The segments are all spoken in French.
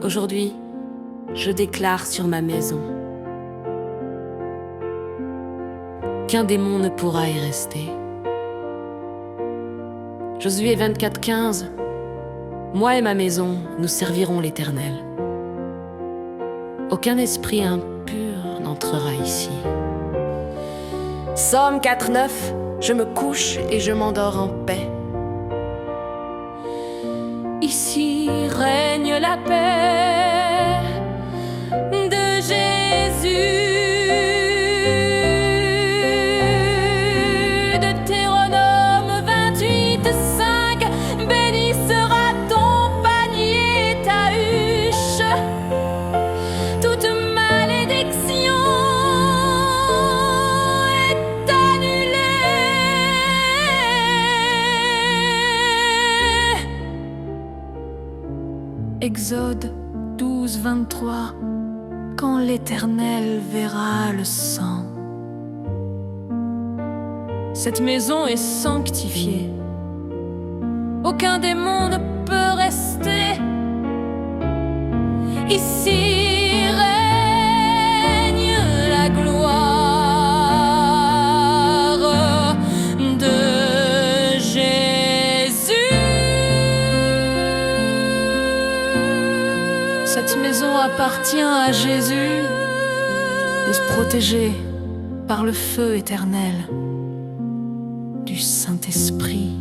Aujourd'hui, je déclare sur ma maison qu'un démon ne pourra y rester. Josué 24:15, moi et ma maison, nous servirons l'Éternel. Aucun esprit impur n'entrera ici. Psaume 4:9, je me couche et je m'endors en paix. Ici règne la paix de Jésus. Deutéronome 28:5, béni sera ton panier et ta huche. Toute malédiction est annulée. Exode 12:23, quand l'Éternel verra le sang. Cette maison est sanctifiée. Aucun démon ne peut rester. Ici règne la gloire de Jésus. Cette maison appartient à Jésus, de se protéger par le feu éternel du Saint-Esprit.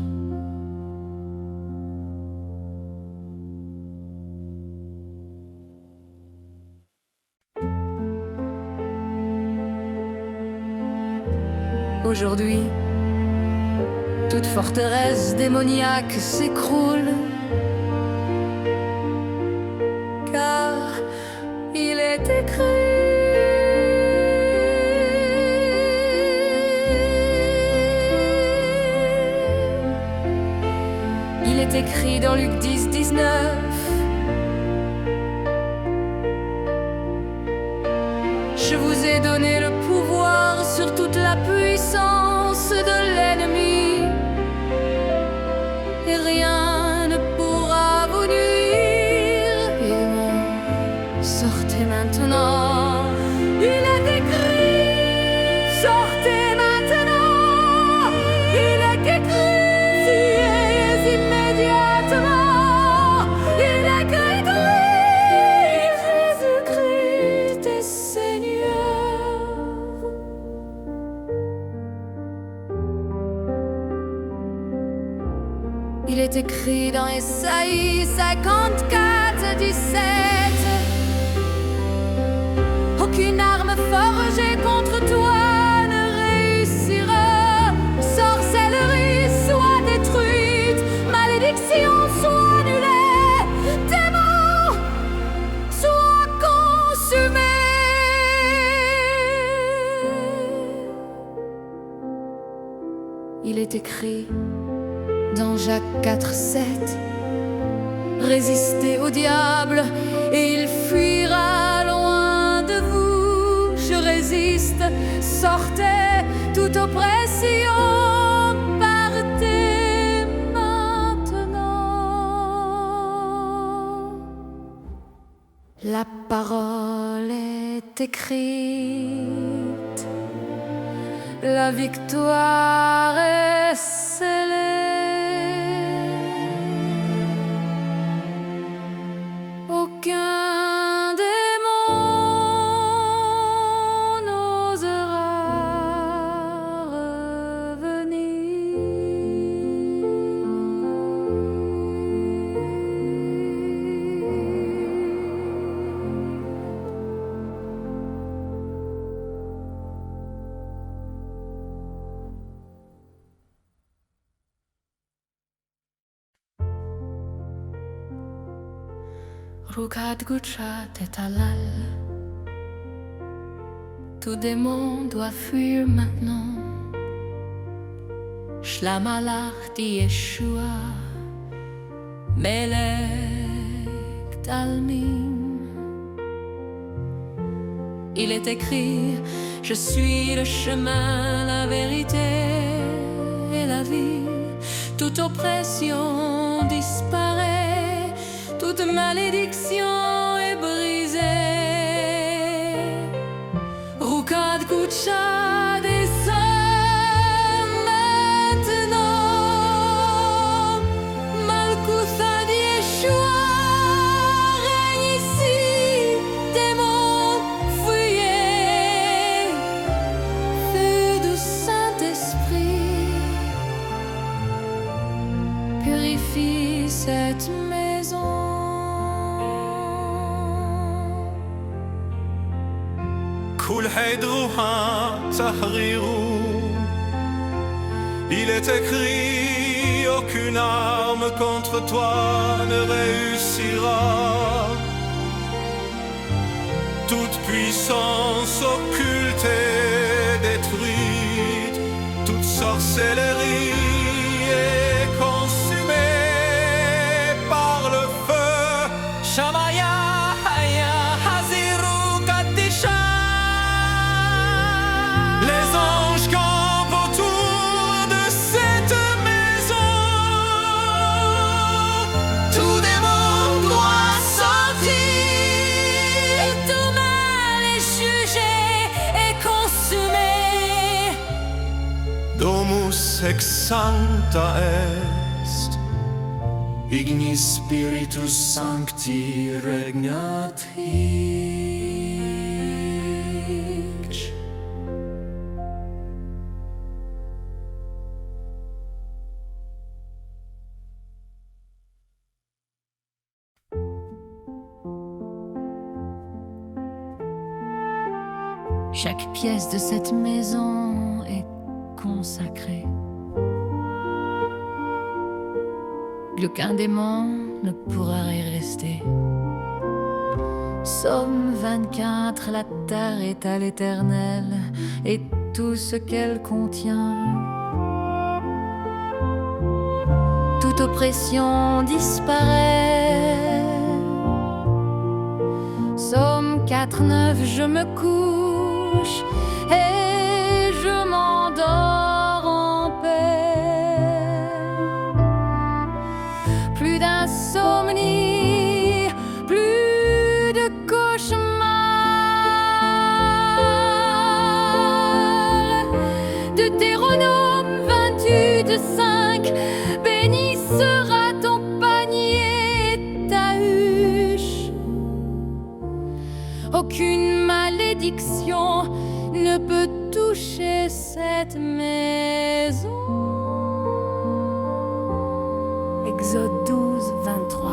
Aujourd'hui, toute forteresse démoniaque s'écroule, car il est écrit. Il est écrit dans Luc 10:19. Je vous ai donné le pouvoir sur toute la puissance de l'ennemi, et rien ne pourra vous nuire. Et sortez maintenant. Il est écrit, sortez maintenant. Il est écrit, fuyez immédiatement. Il est écrit, Jésus-Christ est Seigneur. Il est écrit dans Ésaïe 54:17, aucune arme forgée contre toi ne réussira. Sorcellerie soit détruite, malédiction soit annulée, démon soit consumé. Il est écrit dans Jacques 4:7, résistez au diable et il fuira loin de vous. Je résiste, sortez toute oppression, partez maintenant. La parole est écrite, la victoire est scellée. Aucun démon n'osera revenir. Rugat Guchat et Halal. Tout démon doit fuir maintenant. Shlamalachti Yeshua, Melech Talmim. Il est écrit, je suis le chemin, la vérité et la vie. Toute oppression disparaît, toute malédiction lucha des hommes maintenant. Malkuth a Yeshua règne ici, démons fuyez. Feu du Saint-Esprit purifie cette maison. كل حيدروها تحريرو. Il est écrit, aucune arme contre toi ne réussira. Toute puissance occulte est détruite, toute sorcellerie est consumée par le feu. Shamaya, Haya, Haziru, Kadisha. Les anges campent autour de cette maison. Tout démon doit sortir. Et tout mal est jugé et consumé. Domus ex sancta est, ignis Spiritus Sancti regnat hic. Chaque pièce de cette maison est consacrée. Plus aucun démon ne pourra y rester. Psaume 24, la terre est à l'Éternel et tout ce qu'elle contient. Toute oppression disparaît. Psaume 4, 9, je me couche et je m'endors en paix. Plus d'insomnie, plus de cauchemars. Deutéronome 28, 5, béni sera ton panier, ta huche. Aucune malédiction ne peut toucher cette maison. Exode 12, 23.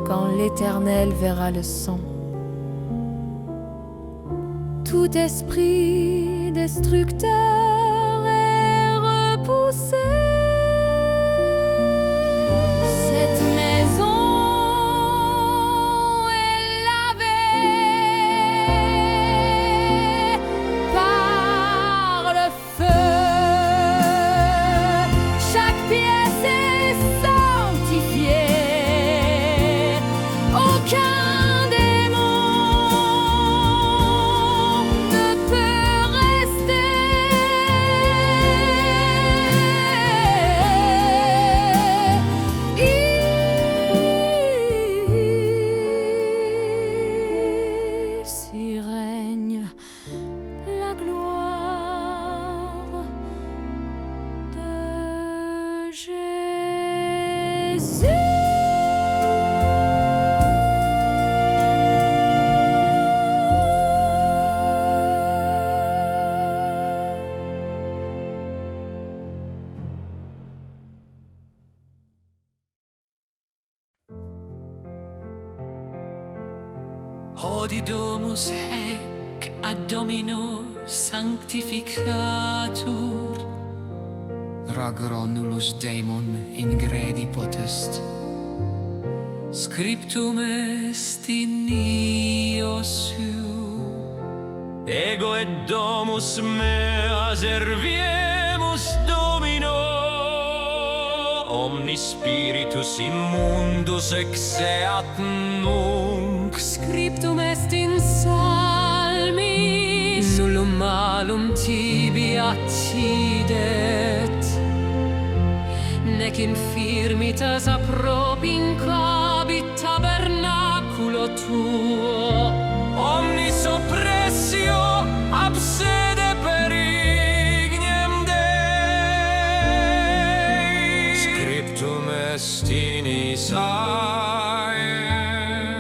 Quand l'Éternel verra le sang, tout esprit destructeur est repoussé. Cette maison est lavée par le feu. Chaque pièce est sanctifiée. Aucun démon ne peut rester. Ici règne la gloire de Jésus. Hodie domus hec ad Domino sanctificatur. Ragro nullus daemon ingredi potest. Scriptum est in io su. Ego et domus mea serviemus Domino. Omni spiritus immundus exeat nunc. Scriptum est in Psalmis. Nullum malum tibi accidet. Nec infirmitas appropincabit tabernaculo tuo. Omnis oppressio destini sai.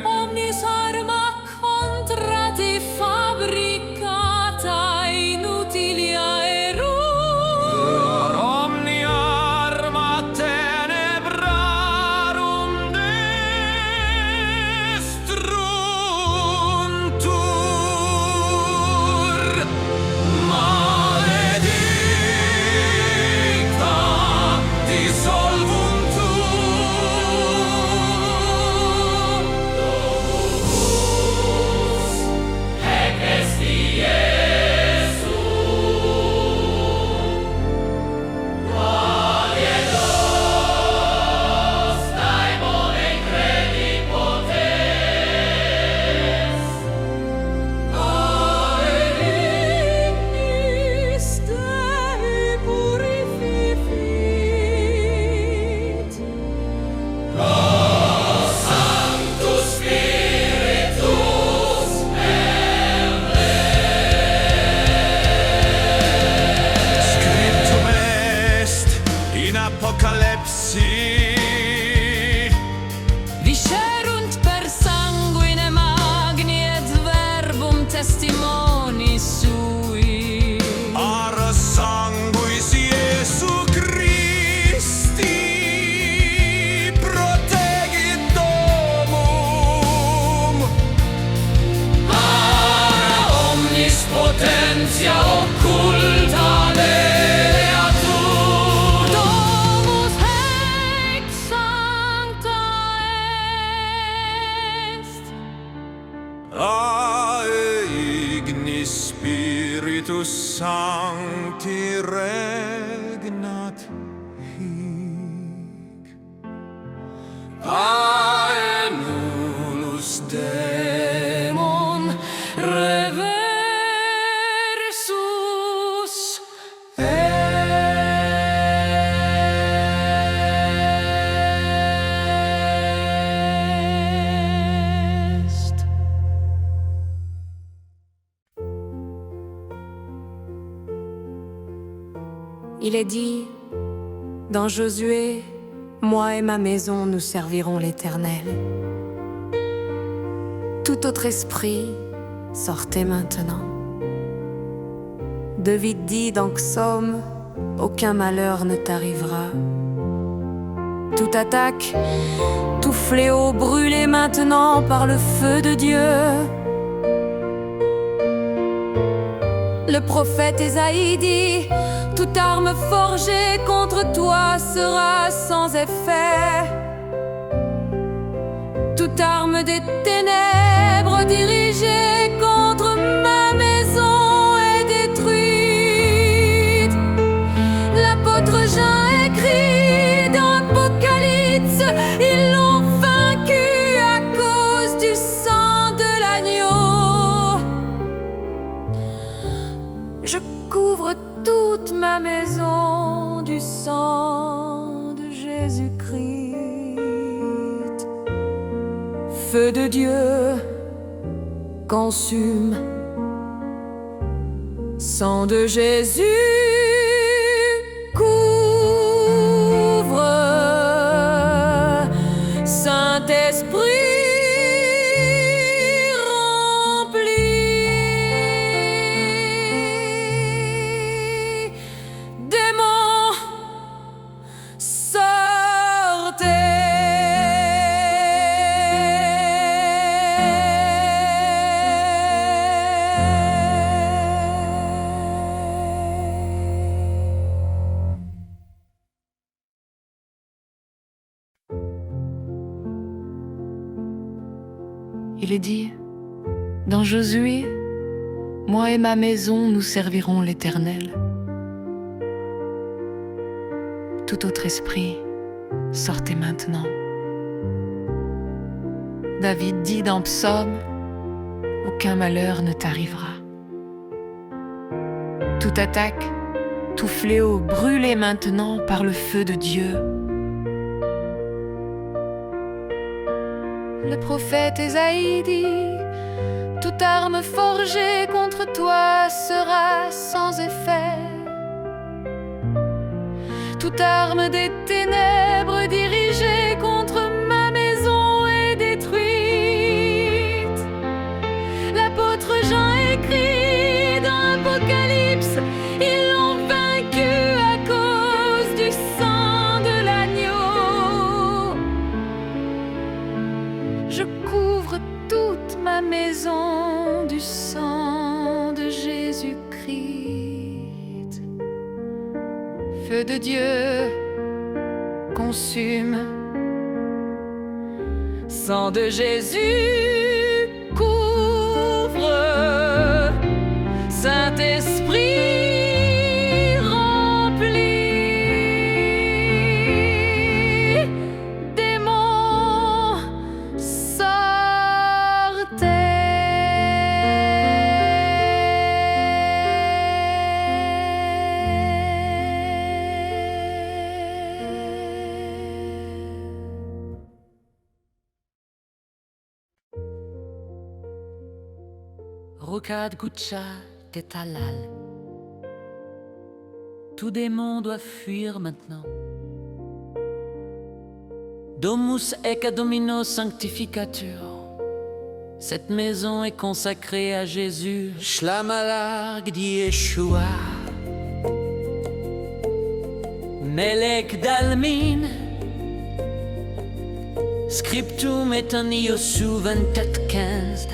Omnis arma contra te fabricata inutilia erunt. Omnia arma tenebrarum destruntur. Maledicta dissolvuntur. Domus ec est Iesu, qualie nos daemone credi potens. Aeris Dei purificit. Sanctus Spiritus Scriptum est in Apocalypsi. Viscerunt per sanguine magni et verbum testimoni sui. Ara sanguis Iesu Christi protegit domum. Ara omnis potentia occulta leatur. Domus haec sancta est. Ae ignis Spiritus Sancti regnat hic. Ae nullus Demon reversus est. Il est dit dans Josué, moi et ma maison nous servirons l'Éternel. Tout autre esprit, sortez maintenant. David dit dans Psaume, aucun malheur ne t'arrivera. Toute attaque, tout fléau brûlé maintenant par le feu de Dieu. Le prophète Ésaïe dit, toute arme forgée contre toi sera sans effet. Toute arme des ténèbres dirigée contre ma maison est détruite. L'apôtre Jean écrit dans Apocalypse, ils l'ont vaincu à cause du sang de l'agneau. Je couvre toute ma maison du sang de Jésus-Christ. Feu de Dieu, consume. Sang de Jésus, couvre. Saint-Esprit, remplis. Démons, Il est dit dans Josué, moi et ma maison nous servirons l'Éternel. Tout autre esprit, sortez maintenant. David dit dans Psaume, aucun malheur ne t'arrivera. Toute attaque, tout fléau brûlé maintenant par le feu de Dieu. Le prophète Ésaïe dit, toute arme forgée contre toi sera sans effet. Toute arme des ténèbres dirigée de Dieu consume. Sang de Jésus couvre, Saint-Esprit remplit, démons Rukad Gucha Tetalal. Tout démon doit fuir maintenant. Domus ecce Domino Sanctificatur. Cette maison est consacrée à Jésus. Shlamalarg di Yeshua. Melek Dalmin. Scriptum et un Iosu 24-15.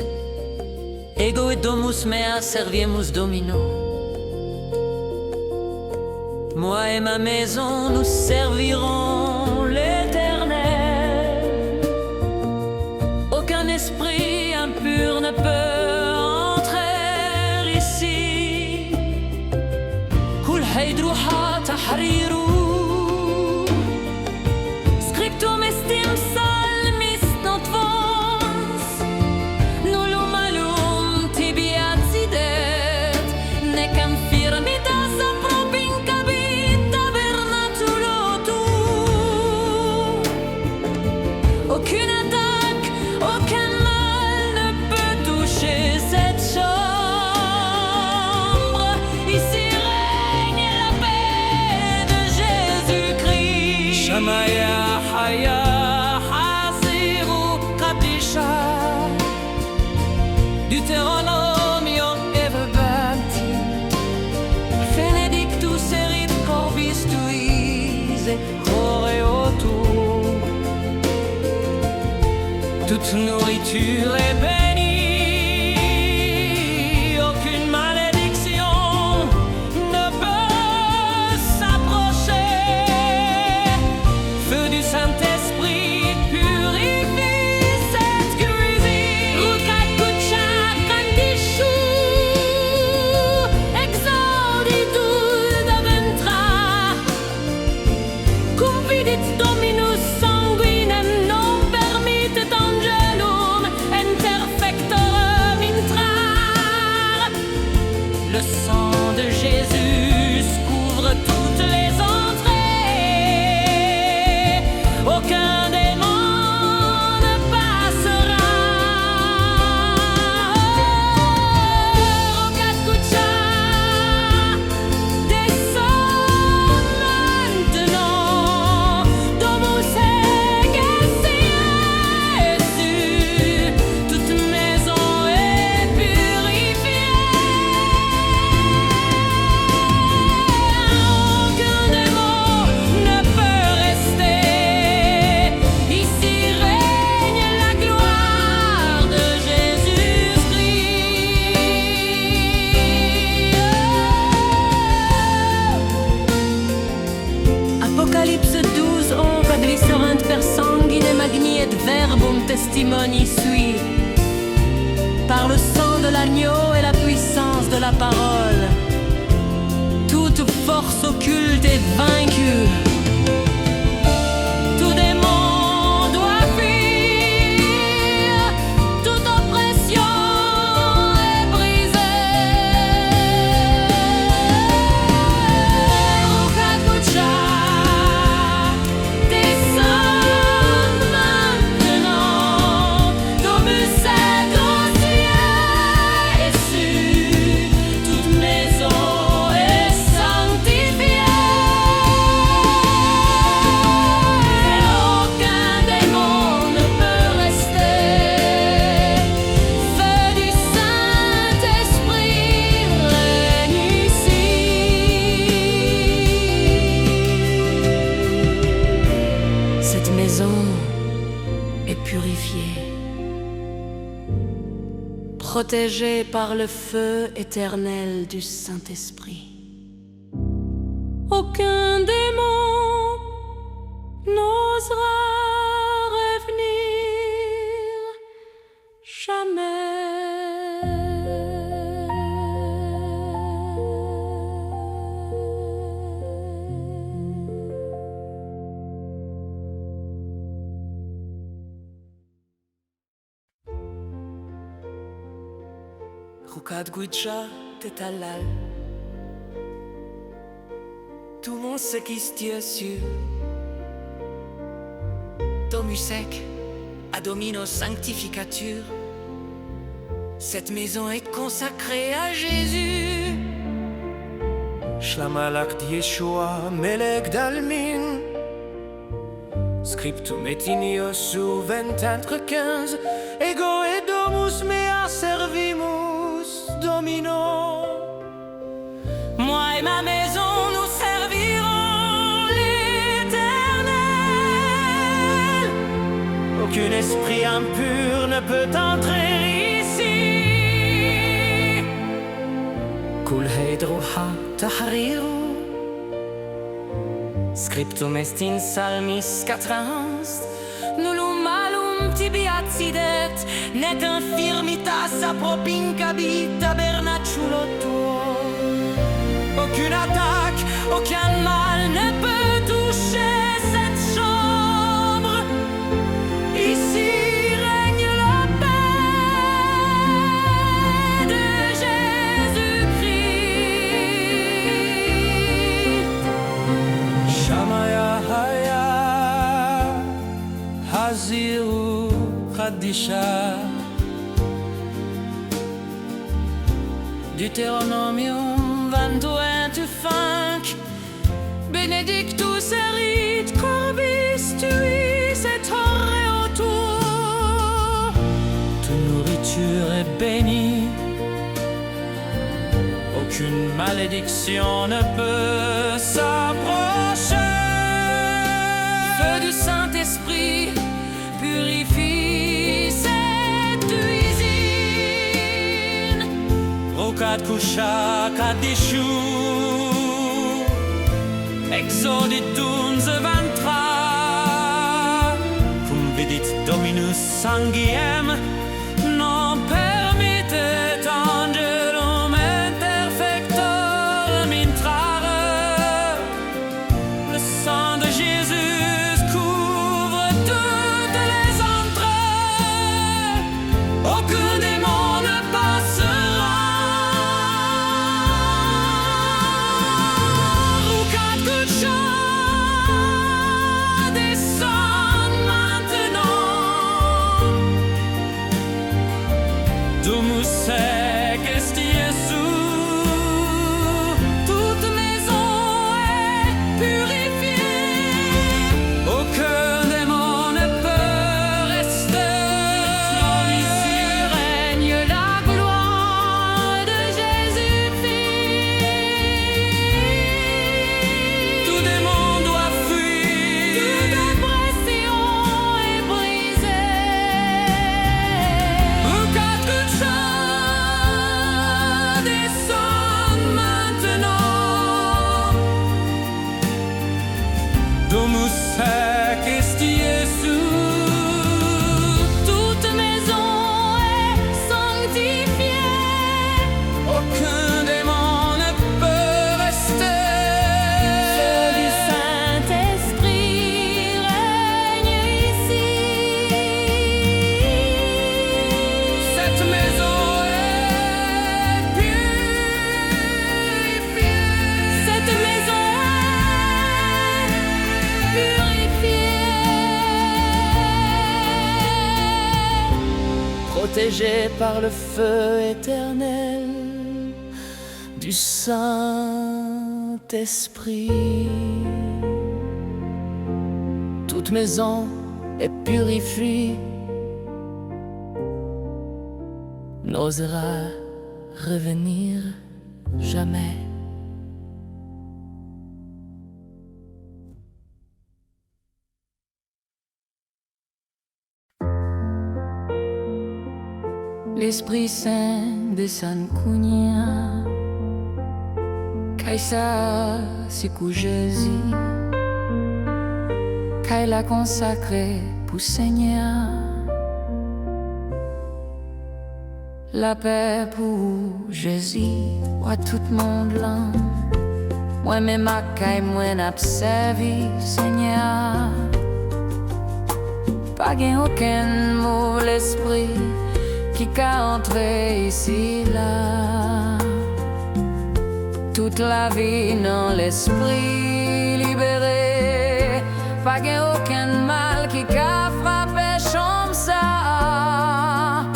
Ego et domus mea serviemus Domino. Moi et ma maison, nous servirons l'Éternel. Aucun esprit impur ne peut entrer ici. Kul heidruha tahriru. Scriptum estim salmis not vons. Nullum malum tibiat sidet. Necam firmitas apropincabi tabernatulo tu. Aucune attaque, aucun mal ne peut toucher cette chambre. Ici règne la paix de Jésus-Christ. Shamaya Haya Hasiru Kadisha. Deuteronomium Everbati. Benedictus erit corbis tuis et horeotu. Toute nourriture est bénie, aucune malédiction ne peut s'approcher. Feu du Saint-Esprit purifie cette cuisine. Rukat kucha kandishu, exauditud aventra. Cum vidit Dominus sanguinem non permittet angelum en perfectorum intrar. Le sang de Jésus couvre toutes les entrées. Aucun démon ne passera. Rogat Kucha, descends maintenant. Domus ecce Jésus, toute maison est purifiée. Aucun démon ne peut rester. Ici règne la gloire de Jésus-Christ. Apocalypse 12, on quadricerant per sanguine magni et verbum testimoni sui. Par le sang de l'agneau et la puissance de la parole, toute force occulte est vaincue. Tout démon doit fuir, toute oppression est brisée. Rukat Kucha, descends maintenant. Domus est au ciel et sur toute maison est sanctifiée. Aucun démon ne peut rester. Feu du Saint-Esprit règne ici. Cette maison est purifiée, protégée par le feu éternel du Saint-Esprit. aucun démon n'osera revenir jamais. Rukat Guicha Tetalal. Tout le monde se qui se tient sur Domusec à Domino Sanctificature. Cette maison est consacrée à Jésus. Shlamalach Yeshua Melech Dalmin. Scriptum et Iniosu 20-15. Ego et domus mea servimus Domino. Moi et ma maison, nous servirons l'Éternel. Aucun esprit impur ne peut entrer ici. Kul heidruha tahriru. Scriptum est in Psalmis 40. Nullum malum tibi accidet, net infirmitas apropincabi tabernaculo tuo. Aucune attaque, Aucun mal ne peut toucher cette chambre. Ici règne la paix de Jésus-Christ. Shamaya Haya Haziru Khadisha. Deutéronomium 22-5. Benedictus erit corbis tuis et torre autour. Toute nourriture est bénie. Aucune malédiction ne peut s'approcher. Feu du Saint-Esprit purifie cette cuisine. Rukat Kusha Kadishu. Exoditum 23. Cum vidit Dominus Sangiem. Non permittet angelum interfectorum intrare. Le sang de Jésus couvre toutes les entrées. Aucun démon ne passera. Rukat Kucha descend maintenant. Domus est Jésus. Toute maison est purifiée. Aucun démon ne peut rester. Ici règne la gloire de Jésus-Christ. Tout démon doit fuir. Toute oppression est brisée. Rukat Kucha descend maintenant. Domus est Jésus. Toute maison est sanctifiée. Aucun démon ne peut rester. Feu du Saint-Esprit règne ici. Cette maison est purifiée. Cette maison est purifiée. Protégée par le feu éternel du Saint-Esprit. Toute maison est purifiée. N'osera revenir jamais. L'Esprit Saint de San Cunha, Kaisa siku Jésus, qu'elle a consacré pour Seigneur. La paix pour Jésus, à tout le monde là. Moi même ma caille, moi n'a servi Seigneur. Pas gain aucun mauvais esprit qui qu'a entré ici là. Toute la vie dans l'esprit libéré. Pas gain aucun mal qui qu'a frappé comme ça.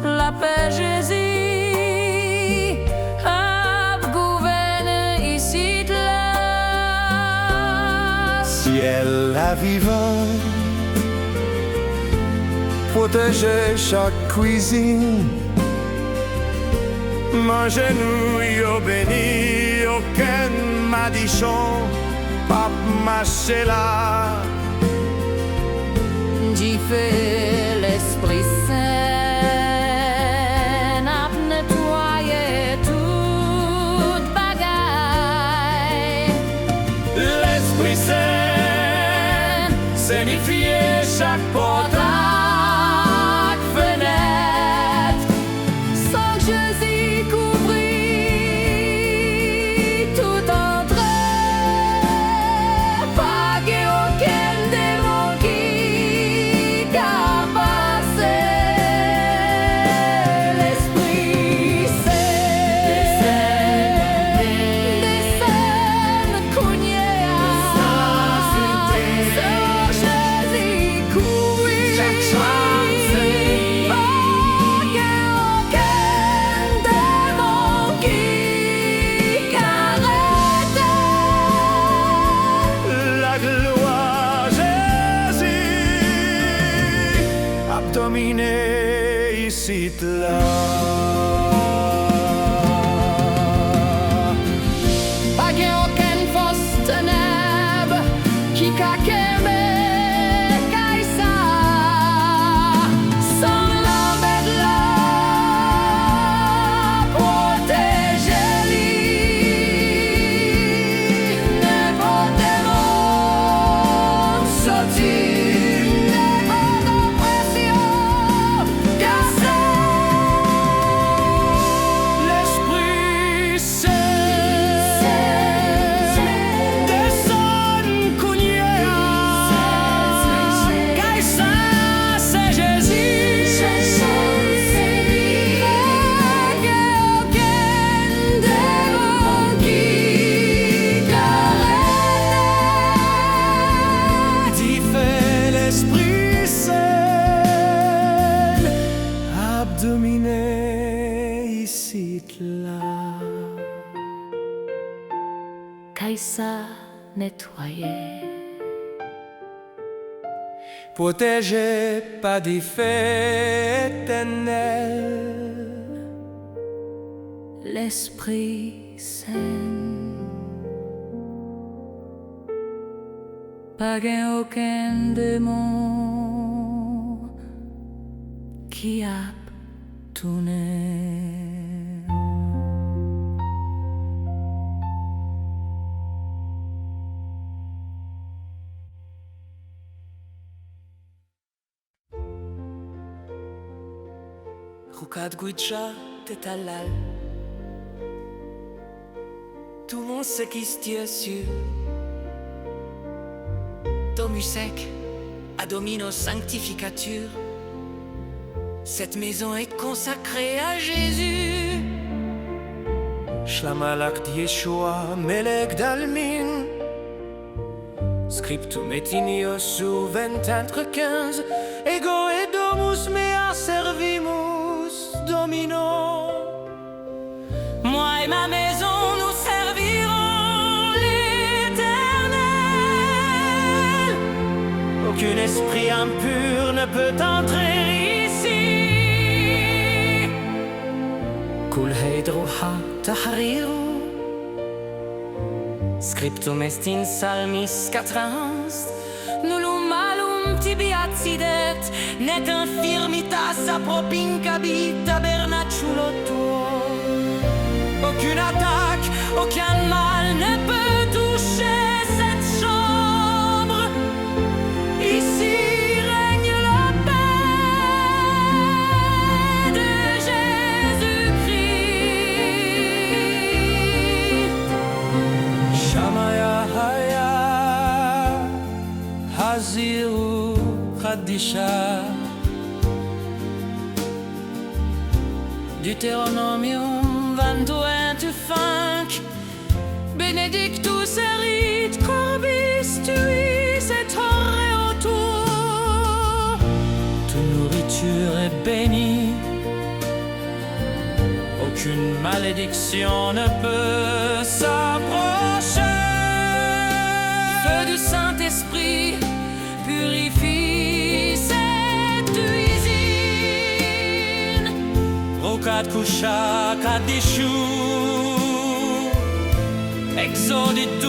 La paix Jésus a gouverné ici là. Ciel la vivant, protéger chaque cuisine. Mangez-nous, yo béni, aucun madichon, pape marché là. J'y fais l'Esprit Saint, n'a nettoyé toute bagaille. L'Esprit Saint, sanctifier chaque porte. Dominer ici là. Pas qu'il y ait aucune fausse ténèbre qui caqueme Kaisa. Sans l'embête là, protégez-les. N'importe démon sorti. Dominer ici là. Kaisa nettoyé. Protégé par des faits éternels. L'Esprit Saint. Pas gain aucun démon qui a tourné. Rukat Guicha Tetalal. Tout le monde sait qui se tient sur Domusec, Adomino Sanctificature. Cette maison est consacrée à Jésus. Shlamalak Yeshua, Melek Dalmin. Scriptum et inios 20-15. Ego et domus mea servimus Domino. Moi et ma maison, nous servirons l'Éternel. Aucun esprit impur ne peut entrer ici. Kul heidruha tahriru. Scriptum est in Salmis 4. Nullum malum tibi accidet, net infirmitas apropincabi tabernaculo tuo. Aucune attaque, Aucun mal ne peut toucher cette chambre. Ici règne la paix de Jésus-Christ. Shamaya Haya Haziru Khadisha. Deutéronomium 22-5. Benedictus erit corbis tuis et autour. Toute nourriture est bénie. Aucune malédiction ne peut s'approcher. Feu du Saint-Esprit purifie cette cuisine. Rokat Kusha Kadishu. Exodit 11-23.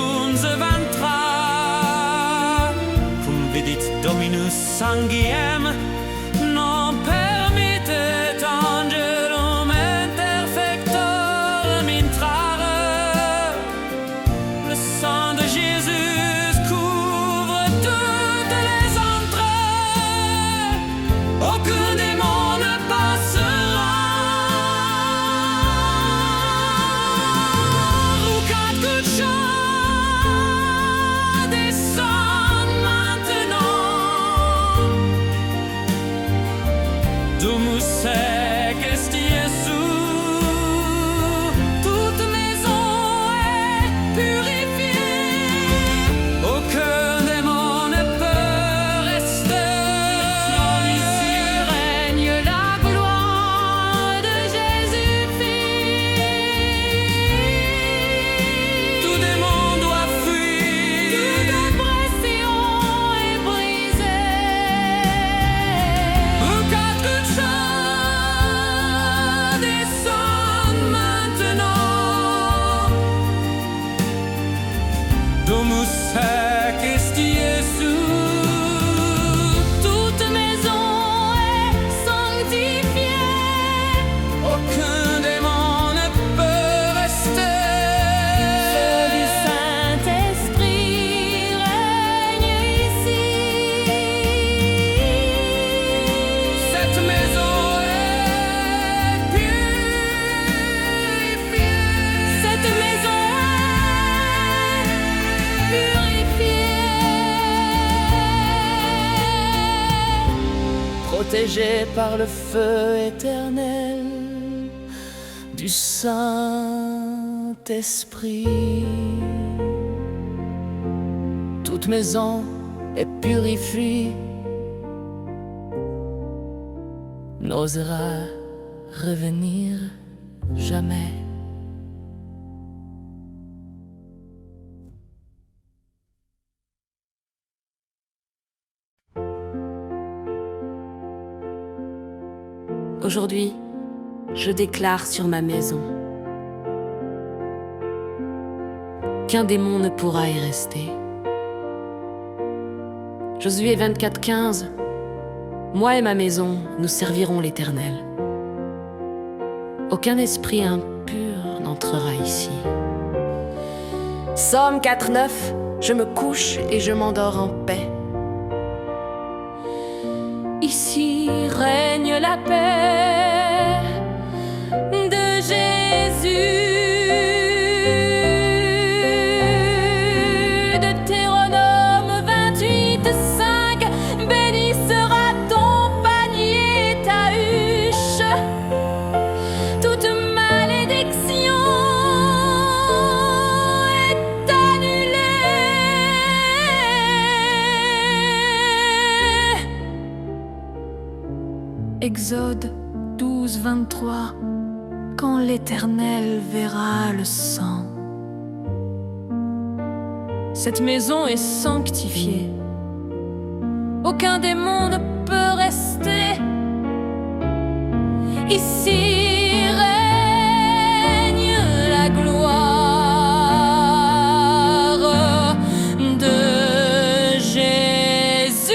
Cum vidit Dominus Sangiem, non permittet angelum interfectorum intrare. Le sang de Jésus couvre toutes les entrées. Aucun démon ne passera. Rukat Kucha descend maintenant. Domus ec est Jésus. Toute maison est purifiée. Aucun démon ne peut rester. Ici règne la gloire de Jésus-Christ. Tout démon doit fuir. Toute oppression est brisée. Rukat Kucha descend maintenant. Domus ec est Jésus. Toute maison est sanctifiée. Aucun démon ne peut rester. Feu du Saint-Esprit règne ici. Cette maison est purifiée. Cette maison est purifiée. Protégé par le feu éternel du Saint-Esprit. Toute maison est purifiée, n'osera revenir jamais. Aujourd'hui, je déclare sur ma maison qu'un démon ne pourra y rester. Josué 24-15. Moi et ma maison, nous servirons l'Éternel. Aucun esprit impur n'entrera ici. Psaume 4-9. Je me couche et je m'endors en paix. Ici règne la paix de Jésus. Deutéronome 28-5. Béni sera ton panier, ta huche. Toute malédiction est annulée. Exode 12-23. Quand l'Éternel verra le sang, cette maison est sanctifiée. Aucun démon ne peut rester. Ici règne la gloire de Jésus.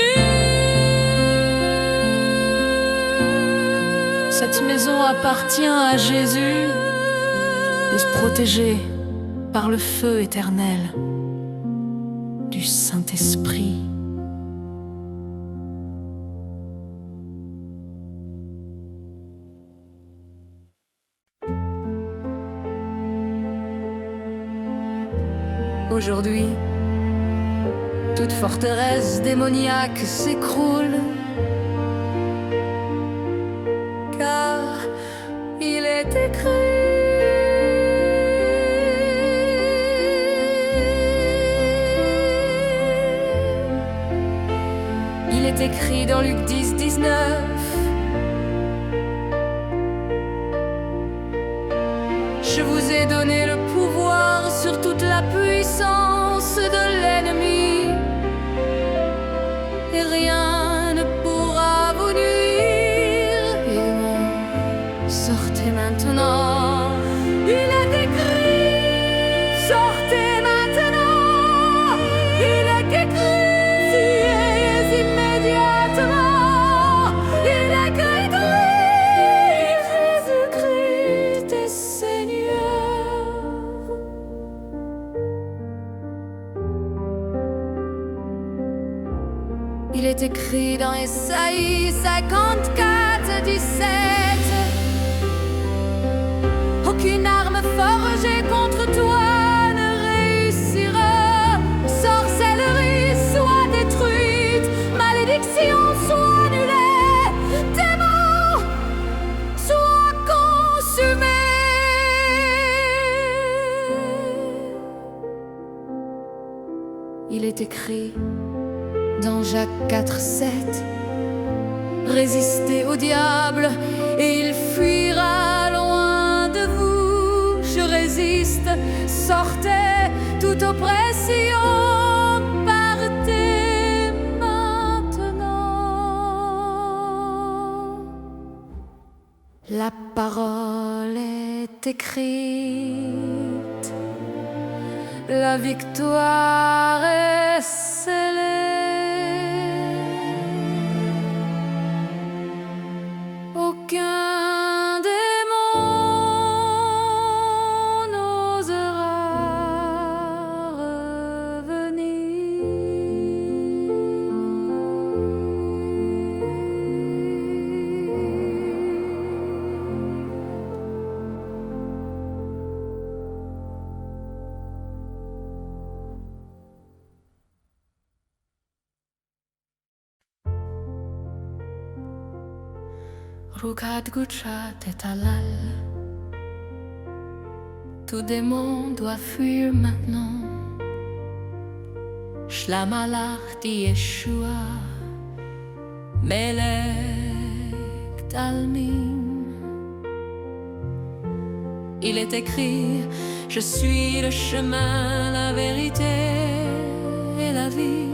Cette maison appartient à Jésus. De se protéger par le feu éternel du Saint-Esprit. Aujourd'hui, toute forteresse démoniaque s'écroule, car il est écrit: il est écrit dans Luc 10, 19: je vous ai donné le pouvoir sur toute la puissance de l'ennemi, et rien ne pourra vous nuire. Et sortez maintenant, il est écrit, sortez maintenant, il est écrit, fuyez immédiatement, il est écrit, Jésus-Christ est Seigneur. Il est écrit dans Ésaïe 54, 17: aucune arme forgée contre toi ne réussira. Sorcellerie soit détruite, malédiction soit annulée, démon soit consumé. Il est écrit dans Jacques 4, 7: résistez au diable et il fuira loin de vous. Je résiste, sortez toute oppression, partez maintenant. La parole est écrite, la victoire est scellée. Aucun démon n'osera Rukad Guchat et Halal. Tout démon doit fuir maintenant. Shlamalach Yeshua, Melech Talmim. Il est écrit: je suis le chemin, la vérité et la vie.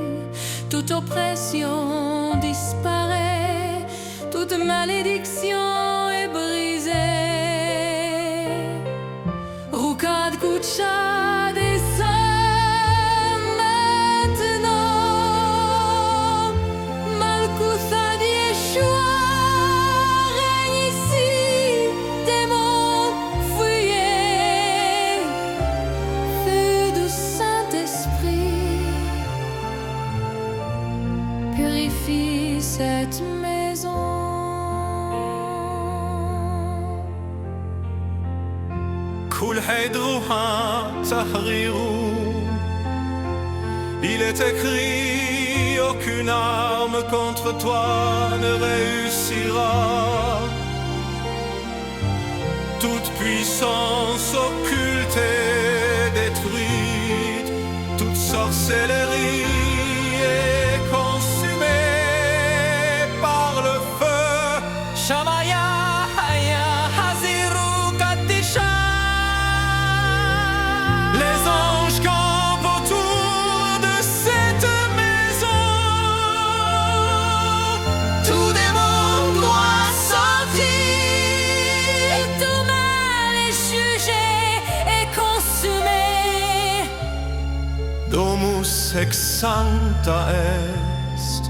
Toute oppression disparaît, toute malédiction est brisée. Rukad Kucha descend maintenant. Malkuth ad Yeshua règne ici. Démons, fuyez. Feu du Saint-Esprit purifie cette maison. Kul Hedruha Tahrirou. Il est écrit: aucune arme contre toi ne réussira. Toute puissance occulte est détruite, toute sorcellerie est consumée par le feu. Shamaya Haya Haziru Kadisha. Les anges campent autour de cette maison. Tout démon doit sortir. Tout mal est jugé et consumé. Domus ex sancta est,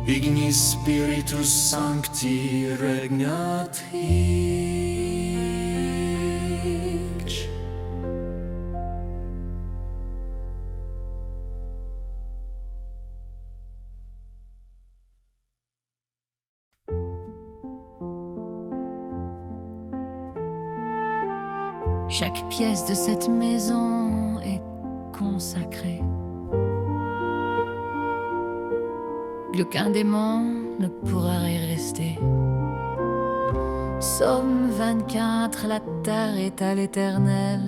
ignis Spiritus Sancti regnat hic. Chaque pièce de cette maison est consacrée. Plus aucun démon ne pourra y rester. Psaume 24, la terre est à l'Éternel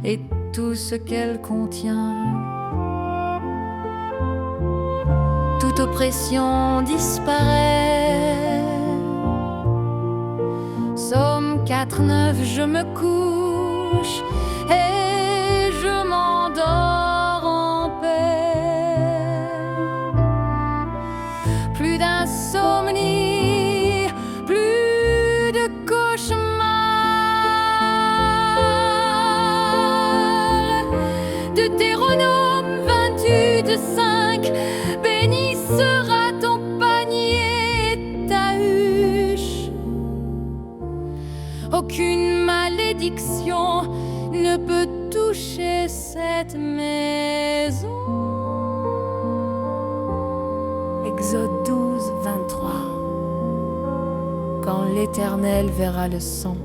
et tout ce qu'elle contient. Toute oppression disparaît. Psaume 4, 9, je me couche et je m'endors en paix. Plus d'insomnie, plus de cauchemars. Deutéronome 28, 5, béni sera ton panier et ta huche. Aucune malédiction ne peut toucher cette maison. Exode 12, 23. Quand l'Éternel verra le sang,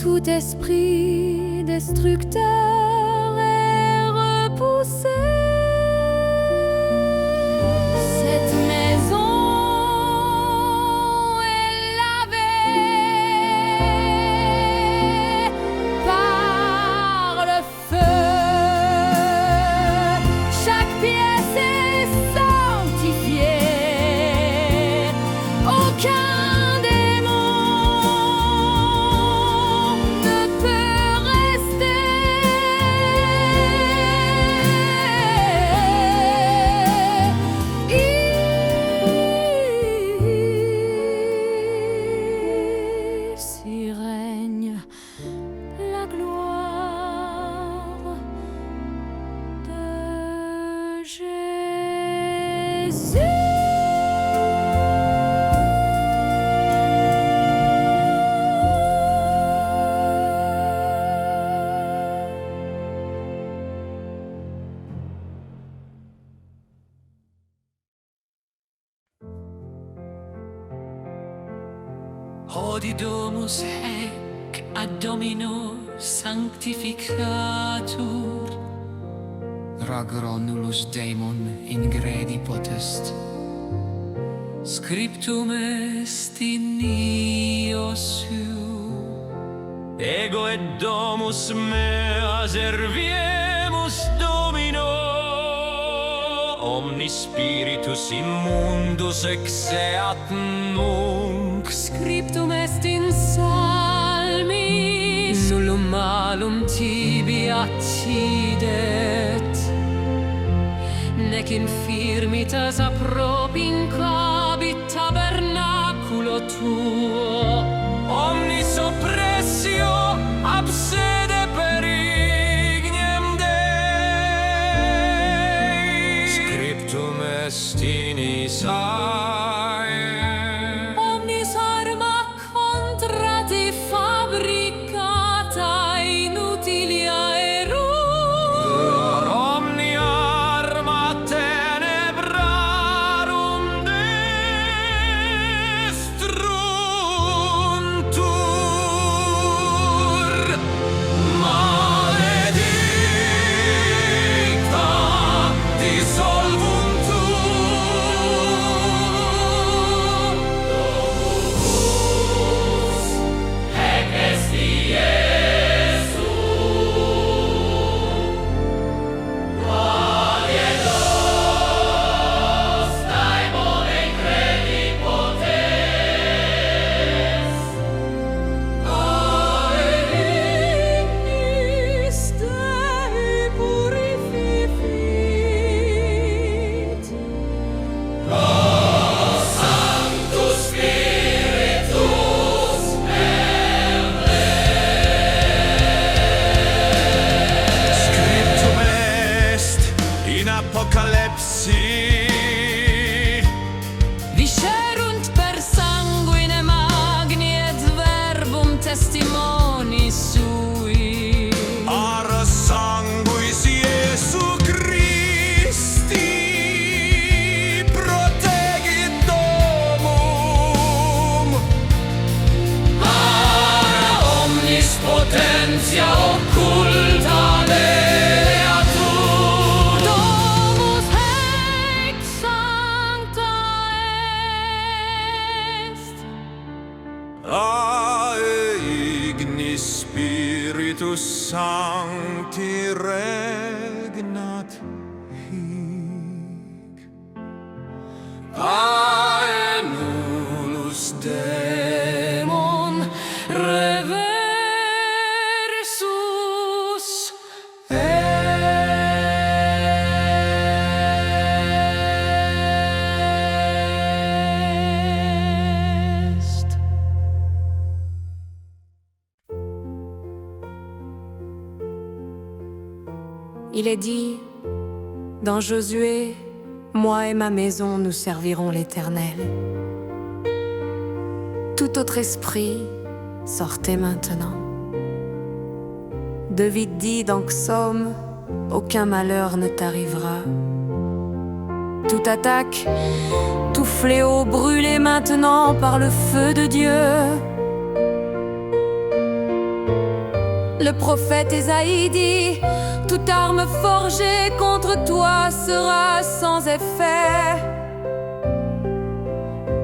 Tout esprit destructeur est repoussé. Cette maison est lavée par le feu. Chaque pièce est sanctifiée. Aucun démon ne peut rester. Ici règne la gloire de Jésus. Hodie domus hec ad Domino sanctificatur. Ragro nullus daemon ingredi potest. Scriptum est in io su. Ego et domus mea serviemus Domino. Omni spiritus immundus exeat nunc. Scriptum est in Psalmis, Nullum malum tibi accidet, nec infirmitas appropincabit tabernaculo tuo. Omnis oppressio absede perignem Dei. Scriptum est in Isaia. Omnis arma contra te fabricata inutilia erunt. Omnia arma tenebrarum destruntur. Maledicta dissolvuntur. Spiritus Sancti regnat hic. Ae nullus Daemon reversus est. Il est dit dans Josué, moi et ma maison nous servirons l'Éternel. Tout autre esprit, sortez maintenant. David dit dans Psaume, aucun malheur ne t'arrivera. Toute attaque, tout fléau brûlé maintenant par le feu de Dieu. Le prophète Ésaïe dit, toute arme forgée contre toi sera sans effet.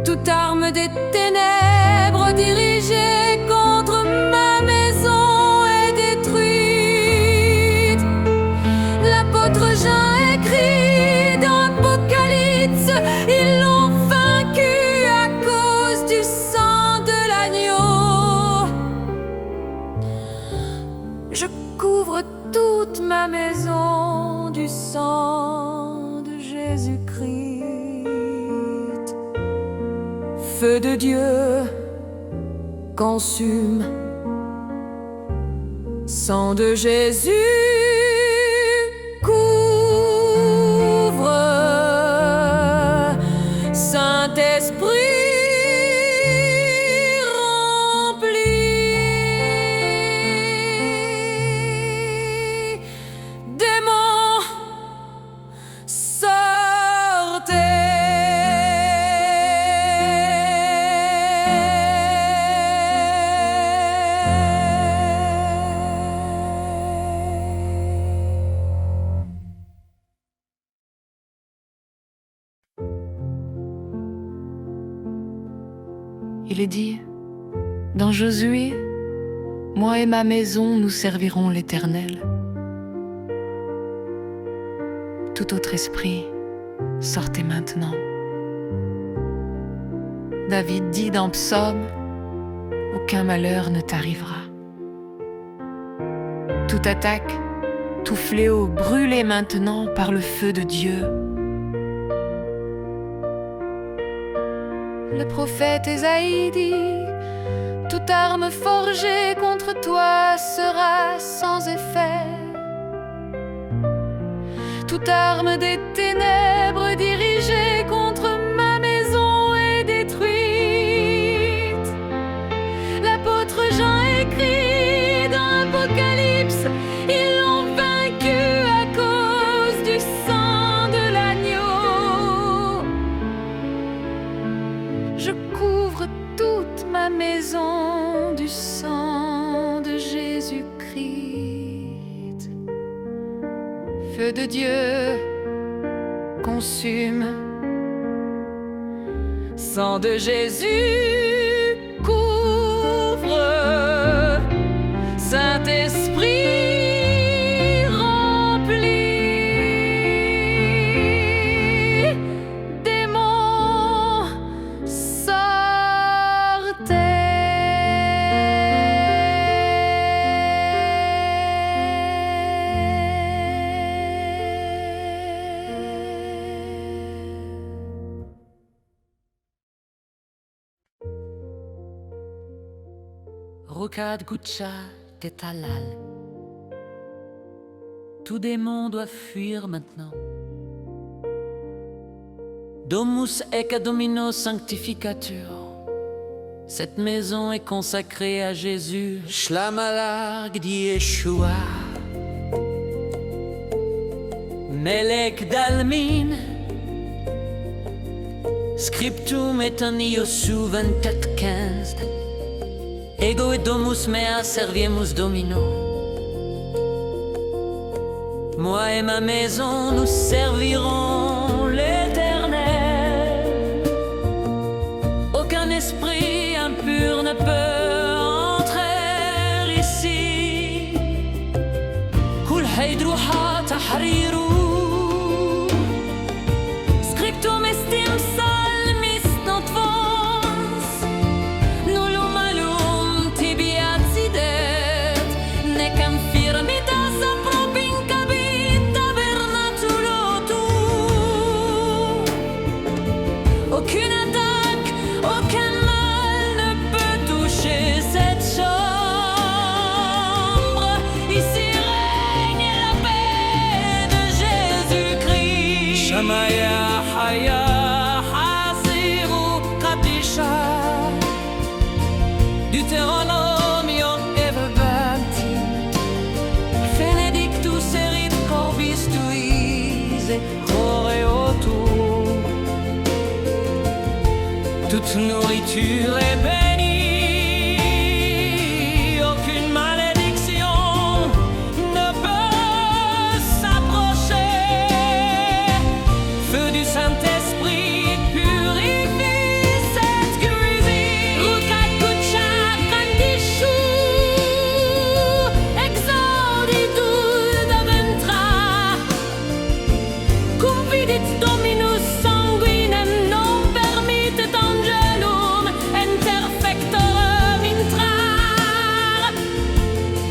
Toute arme des ténèbres dirigée contre ma maison est détruite. L'apôtre Jean écrit dans l'Apocalypse, ils l'ont vaincu à cause du sang de l'agneau. Je couvre toute ma maison du sang de Jésus-Christ. Feu de Dieu, consume. Sang de Jésus, couvre. Saint-Esprit, Il est dit, dans Josué, moi et ma maison nous servirons l'Éternel. Tout autre esprit, sortez maintenant. David dit dans Psaume, aucun malheur ne t'arrivera. Toute attaque, tout fléau brûlé maintenant par le feu de Dieu. Le prophète Ésaïe dit, toute arme forgée contre toi sera sans effet. Toute arme des ténèbres dirigée contre ma maison est détruite. L'apôtre Jean écrit dans l'Apocalypse, ils l'ont vaincu à cause du sang de l'agneau. Je couvre toute ma maison du sang de Jésus-Christ. Feu de Dieu, consume. Sang de Jésus, couvre. Saint-Esprit, remplis. Démons, Rocade Guccia de Talal. Tout démon doit fuir maintenant. Domus ecce Domino Sanctificatur. Cette maison est consacrée à Jésus. Shlamalarg di Yeshua. Melech d'Almin. Scriptum et Aniosu 24:15. Ego et domus mea serviemus Domino. Moi et ma maison, nous servirons l'Éternel. Aucun esprit impur ne peut entrer ici. toute nourriture est bénie, aucune malédiction ne peut s'approcher. Feu du Saint-Esprit purifie cette cuisine. Rukakucha Kandishu Exorditus Ventra Cum vidit Dominus sanguinem non permittet angelum interfectorum intrar.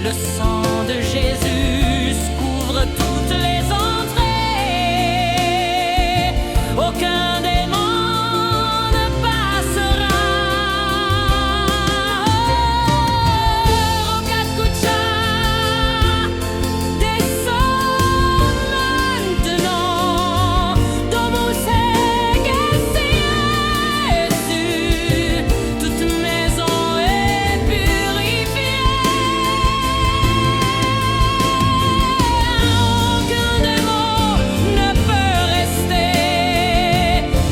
Le sang de Jésus couvre toutes les entrées, aucun démon ne passera. Rukakucha descend maintenant. Domus Jésus, toute maison est purifiée. Aucun démon ne peut rester.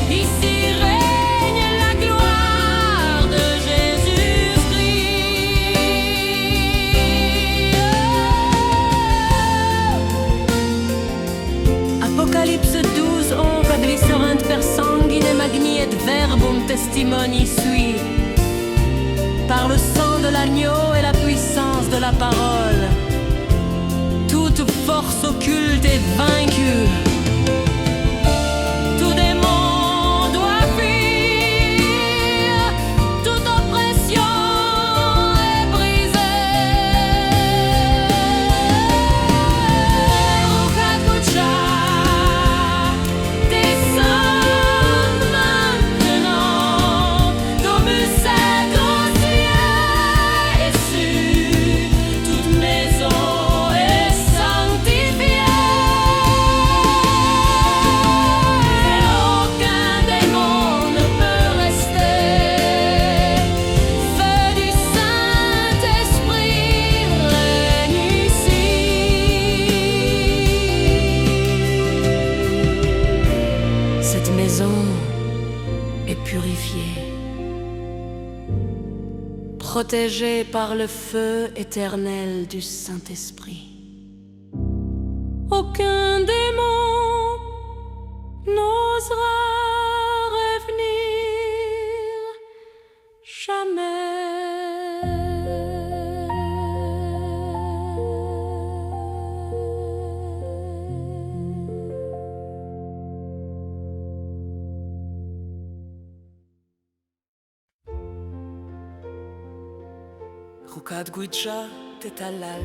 Ici règne la gloire de Jésus-Christ. Apocalypse 12, ad viscerant per sanguine magni et verbum testimoni sui. Par le sang de l'agneau et la puissance de la parole, toute force occulte est vaincue. Tout démon doit fuir, toute oppression est brisée. Rukakucha descend maintenant. Domus est aux cieux et sur toute maison est sanctifiée. Aucun démon ne peut rester. Feu du Saint-Esprit règne ici. Cette maison est purifiée, protégée par le feu éternel du Saint-Esprit. Aucun démon n'osera revenir jamais. Rukad Guidja Tetalal,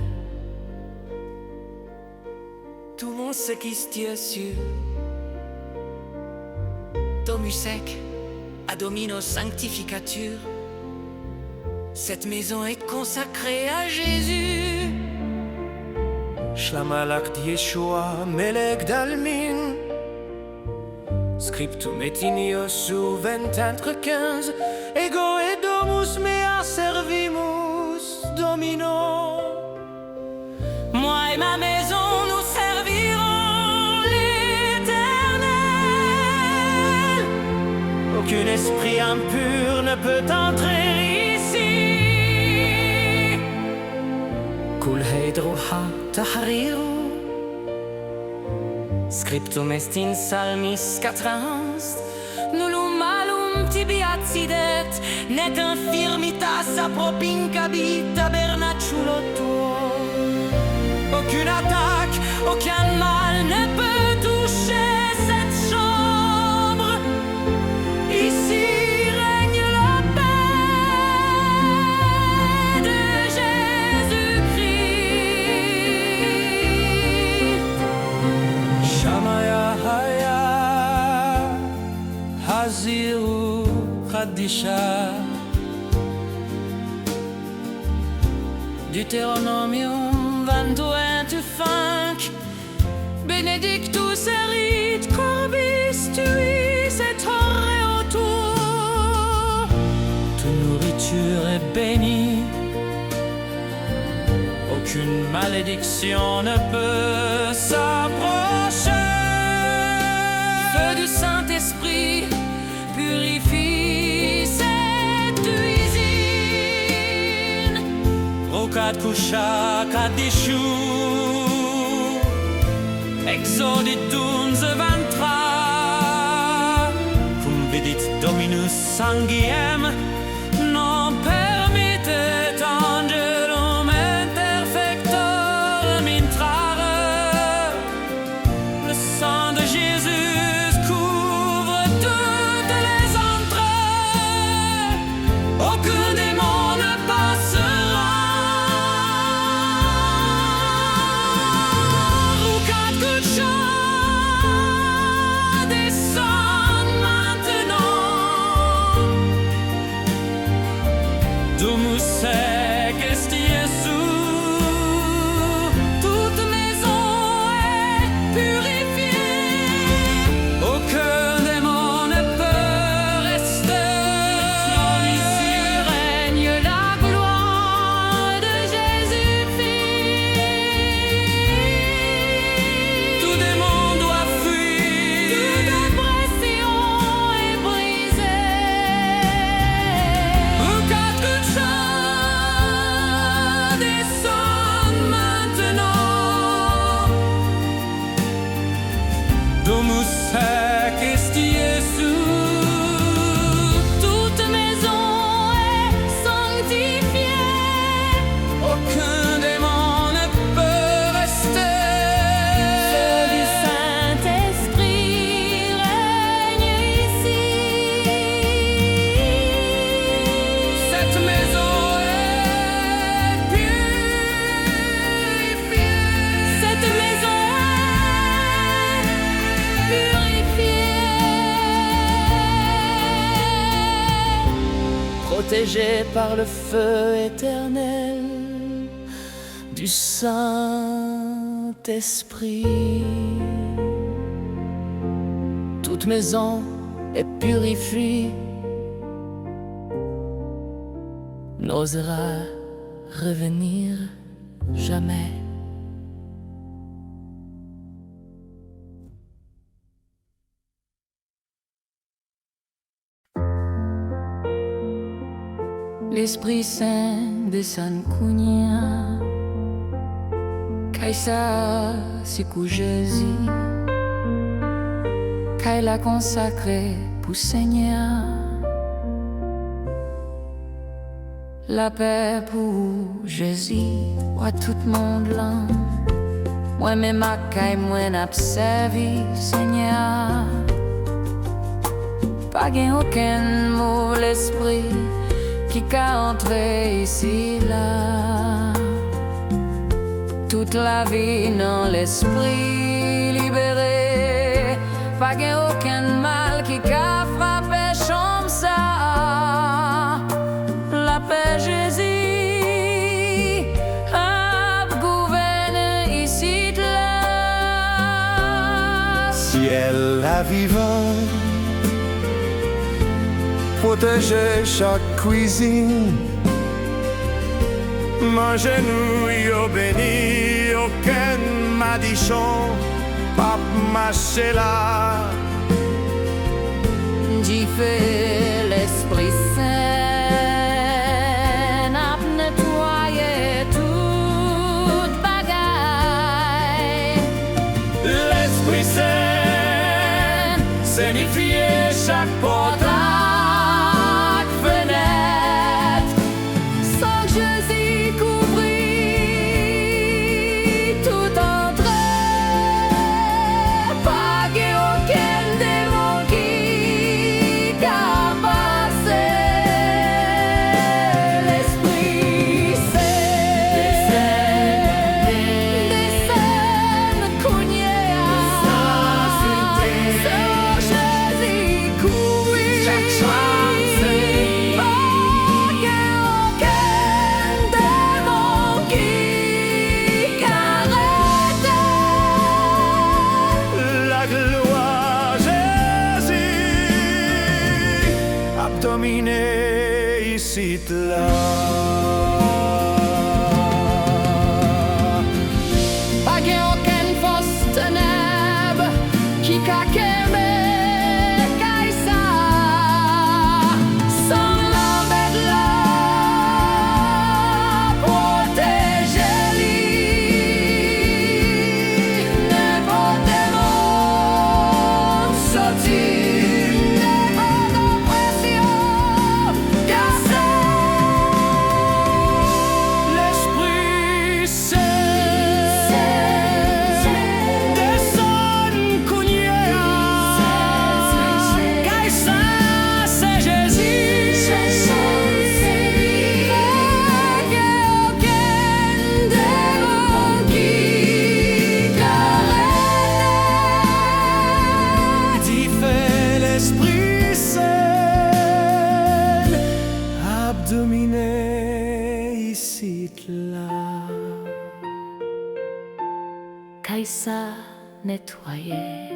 tout mon ce qui se tient sur Domusec a domino sanctificature. Cette maison est consacrée à Jésus. Shlammalak Yeshua Melek Dalmin, Scriptum et Iniosu 20-15, Ego et Domus mea servimus Domino. Moi et ma maison, nous servirons l'Éternel. Aucun esprit impur ne peut entrer ici. Kul heidruha tahriru, Scriptum est in Psalmis 40. Nullum malum tibi accidet, net infirmitas apropinquabit tabernaculo tuo. Aucune attaque, aucun mal ne peut toucher cette chambre. Ici règne la paix de Jésus-Christ. Shamaya Haya Haziru Khadisha. Deutéronomium 22-5. Benedictus erit corbis tuis et horre autour. Toute nourriture est bénie, aucune malédiction ne peut s'approcher. Feu du Saint-Esprit purifie kat coucha, kat disciu, exodit unze ventra, cum vidit Dominus sangiem, non permittet angelum interfectorum intrare. Le sang de Jésus couvre toutes les entrées, aucun démon ne passera. Roucat coucha descend maintenant. Domus sec est Jésus, toute maison est purifiée, aucun démon ne peut rester. Ici règne la gloire de Jésus-Fils. Tout démon doit fuir. Toute oppression est brisée. Roucat coucha descend maintenant. Domus sec est Jésus. Toute maison est sanctifiée. Aucun démon ne peut rester. Feu du Saint-Esprit règne ici. Cette maison est purifiée. Cette maison est purifiée. Protégée par le feu éternel du Saint-Esprit. Toute maison est purifiée, n'osera revenir jamais. L'Esprit Saint descend Kounia, Kaisa sikou Jésus, Kay l'a consacré pour Seigneur. La paix pour Jésus, à tout le monde là. Moi-même à Kay, moi n'a servi Seigneur. Pas gain aucun mauvais esprit qui qu'a entré ici là. Toute la vie dans l'esprit libéré, pas gain aucun mal qui qu'a frappé chambre ça. La paix Jésus a gouverné ici là. Ciel la vivant, protéger chaque cuisine. Mangez-nous, yo béni, aucun madichon, pas marcher là. J'y fais l'Esprit Saint a nettoyé toute bagaille. L'Esprit Saint signifiait chaque porte. Dominer ici là. Pas gain aucune fausse ténèbre qui caqueme Kaisa. Sans l'embête là, protéger. nettoyer.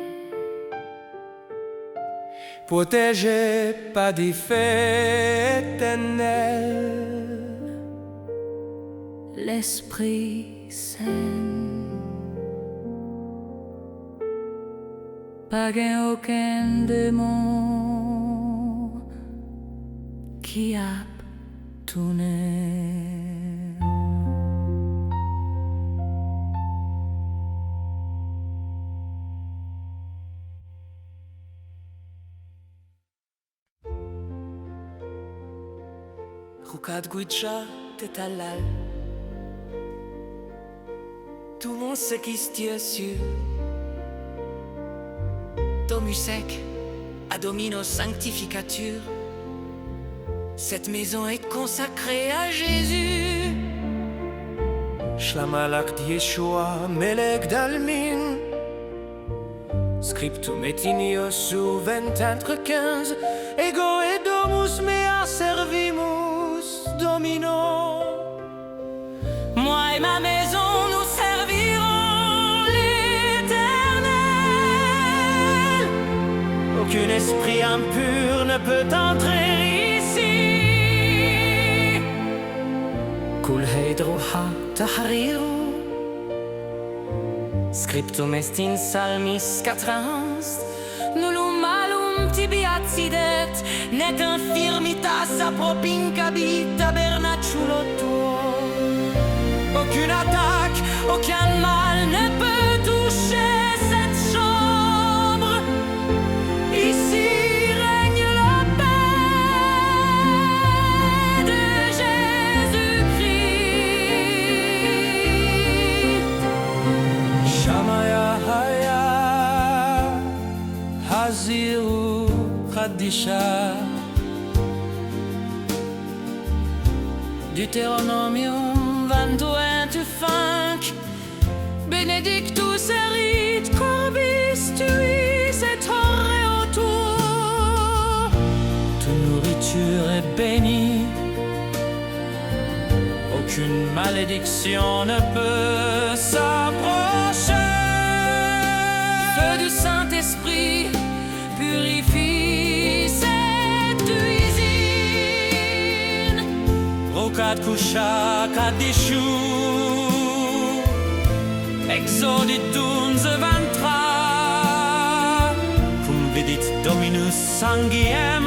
Protégé par des faits éternels, L'Esprit Saint, pas gain aucun démon qui a tourné. Rukat Guicha Tetalal, tout le monde sait qui se tient sur Domusec, à Domino Sanctificature. Cette maison est consacrée à Jésus. Shlamalak Yeshua, Melek Dalmin, Scriptum et Inios ou 20-15, Ego et Domus mea servimus Domino. Moi et ma maison, nous servirons l'Éternel. Aucun esprit impur ne peut entrer ici. Kul heidruha tahriru, Scriptum est in Salmis 4. Nullum malum tibi accidet, net infirmitas apropinquabit tabernaculo tuo. Aucune attaque, Aucun mal ne peut toucher cette chambre. Ici règne la paix de Jésus-Christ. Shamaya Haya Haziru Khadisha. Deutéronomium 21-5. Benedictus erit corbis tuis et autour. toute nourriture est bénie. Aucune malédiction ne peut s'approcher. Feu du Saint-Esprit purifie cette cuisine. Rokat Kusha Kadishu, Exoditum 23, cum vidit Dominus Sangiem,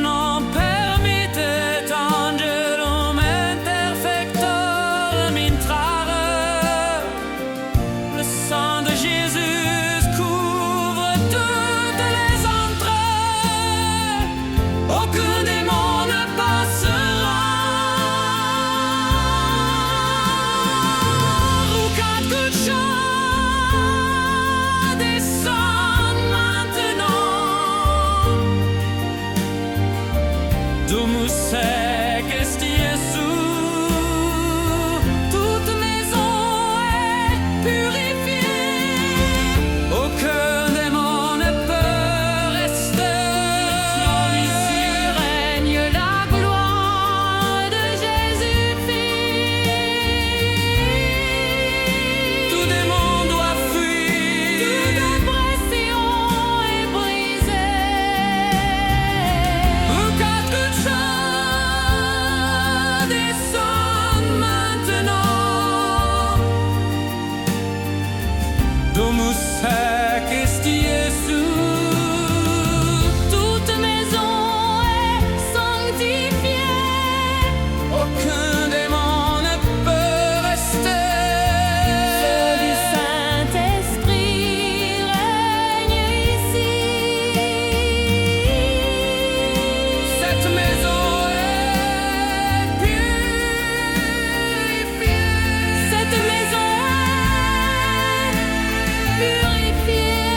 non permittet angelum interfectorum intrare. Le sang de Jésus couvre toutes les entrées. Aucun démon ne passera. Rukat Kucha descend maintenant. Domus sec est Jésus. Toute maison est purifiée. Aucun démon ne peut rester. Ici règne la gloire de Jésus-Christ. Tout démon doit fuir. Toute oppression est brisée. Rukat Kucha descend maintenant. Domus sec est Jésus. Toute maison est sanctifiée. Aucun démon ne peut rester. Feu du Saint-Esprit règne ici. Cette maison est purifiée. Cette maison est purifiée.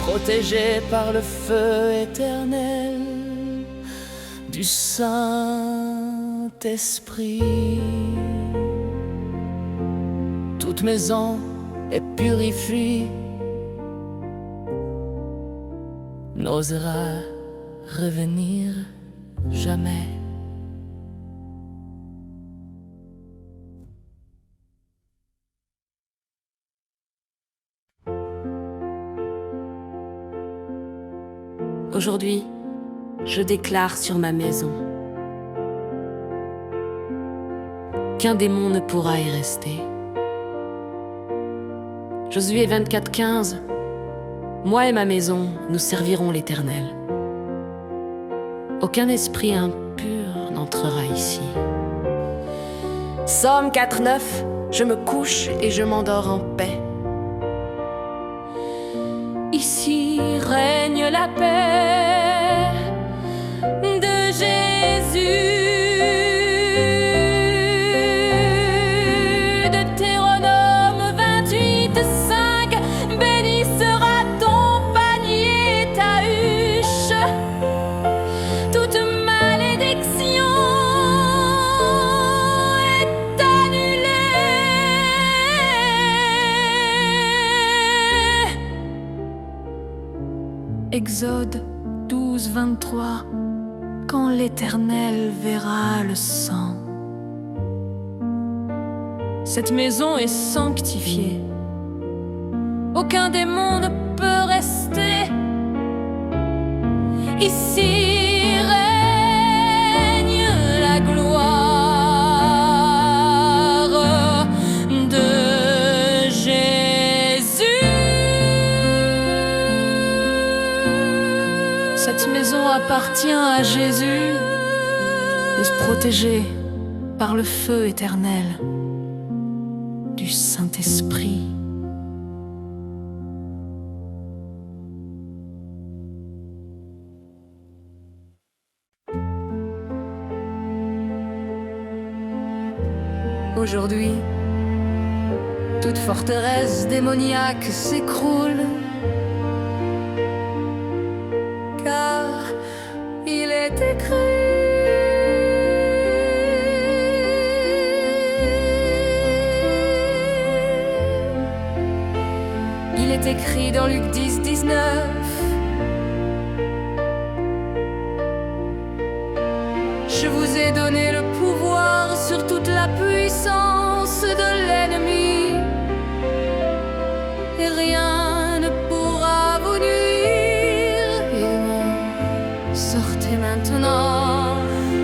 Protégée par le feu éternel du Saint-Esprit. Toute maison est purifiée, n'osera revenir jamais. Aujourd'hui, je déclare sur ma maison qu'un démon ne pourra y rester. Josué 24:15. Moi et ma maison, nous servirons l'Éternel. Aucun esprit impur n'entrera ici. Psaume 4:9. Je me couche et je m'endors en paix. Ici règne la paix de Jésus. Deutéronome 28:5. Béni sera ton panier, ta huche. Toute malédiction est annulée. Exode 12:23. Quand l'Éternel verra le sang, cette maison est sanctifiée. Aucun démon ne peut rester. Ici règne la gloire de Jésus. Cette maison appartient à Jésus, de se protéger par le feu éternel du Saint-Esprit. Aujourd'hui, toute forteresse démoniaque s'écroule, car il est écrit: il est écrit dans Luc 10:19. Je vous ai donné le pouvoir sur toute la puissance de l'ennemi, et rien ne pourra vous nuire. Et non, sortez maintenant.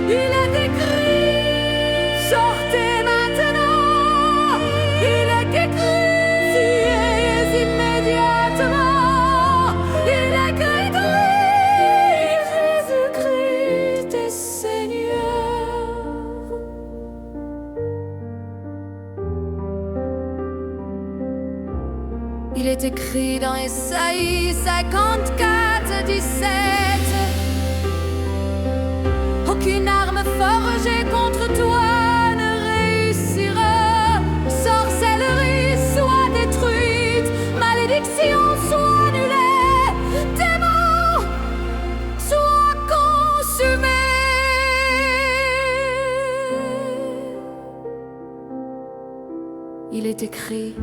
Il est écrit: sortez maintenant. Il est écrit: fuyez immédiatement. Il est écrit: Jésus-Christ est Seigneur. Il est écrit dans Ésaïe 54:17. Aucune arme forgée contre toi ne réussira. Sorcellerie soit détruite, malédiction soit annulée, démon soit consumé. Il est écrit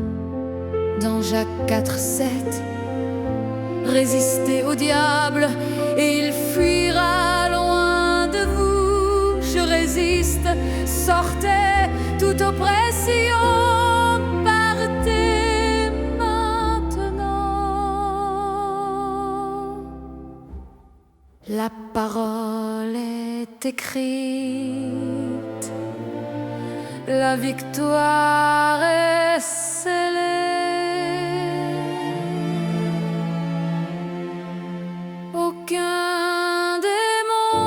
dans Jacques 4:7. Résistez au diable et il fuira loin de vous. Je résiste, sortez toute oppression, partez maintenant. La parole est écrite, la victoire est scellée. Aucun démon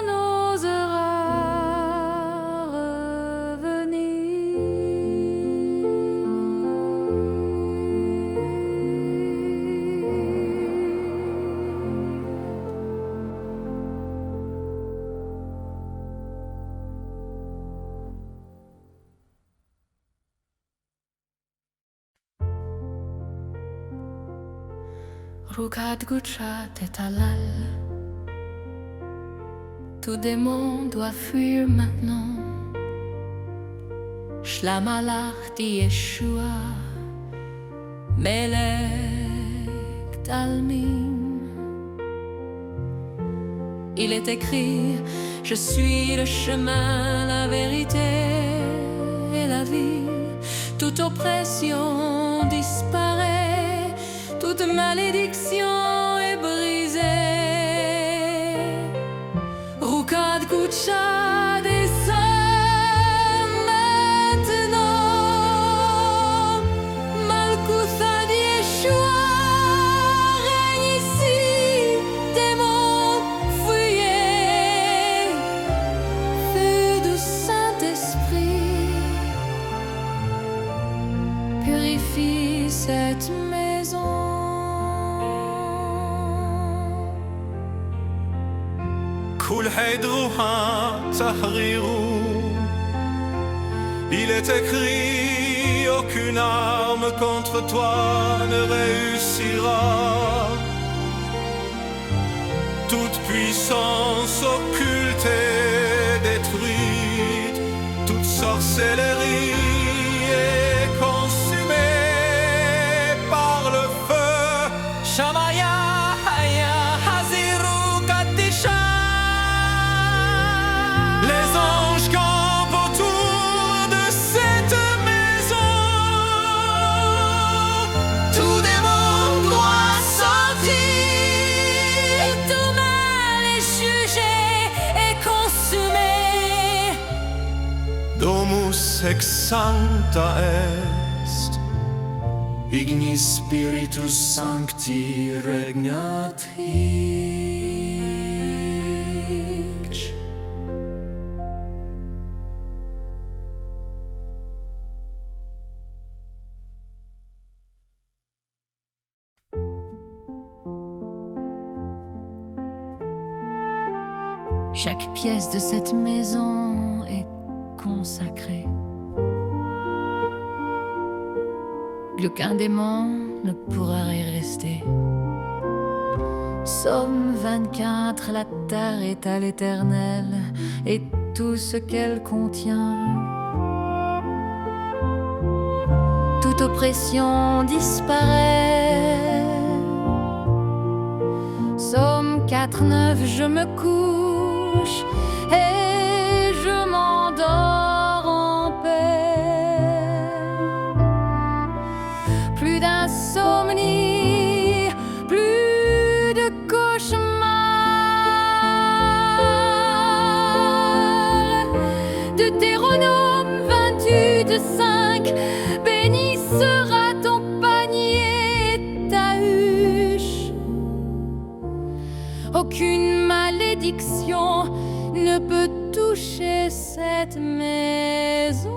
n'osera Rugat Guchat et Halal. Tout démon doit fuir maintenant. Shlamalach Yeshua, Melech Talmim. Il est écrit: je suis le chemin, la vérité et la vie. Toute oppression disparaît, toute malédiction chat des saints maintenant. Malkuth a Yeshua règne ici, démons fuyez. Feu du Saint-Esprit purifie cette maison. Kul Hedruha Tahriru. Il est écrit, aucune arme contre toi ne réussira. Toute puissance occulte est détruite, toute sorcellerie est consumée par le feu. Shamaya Haya Haziru Kadisha. Les anges campent autour de cette maison. Tout démon doit sortir. Tout mal est jugé et consumé. Domus ex sancta est, ignis Spiritus Sancti regnat hic. Chaque pièce de cette maison est consacrée. Plus aucun démon ne pourra y rester. Psaume 24, la terre est à l'Éternel et tout ce qu'elle contient. Toute oppression disparaît. Psaume 4, 9, je me couche et je m'endors en paix. Plus d'insomnie, plus de cauchemars. Deutéronome 28:5, béni sera ton panier, ta huche. Aucune malédiction ne peut toucher cette maison.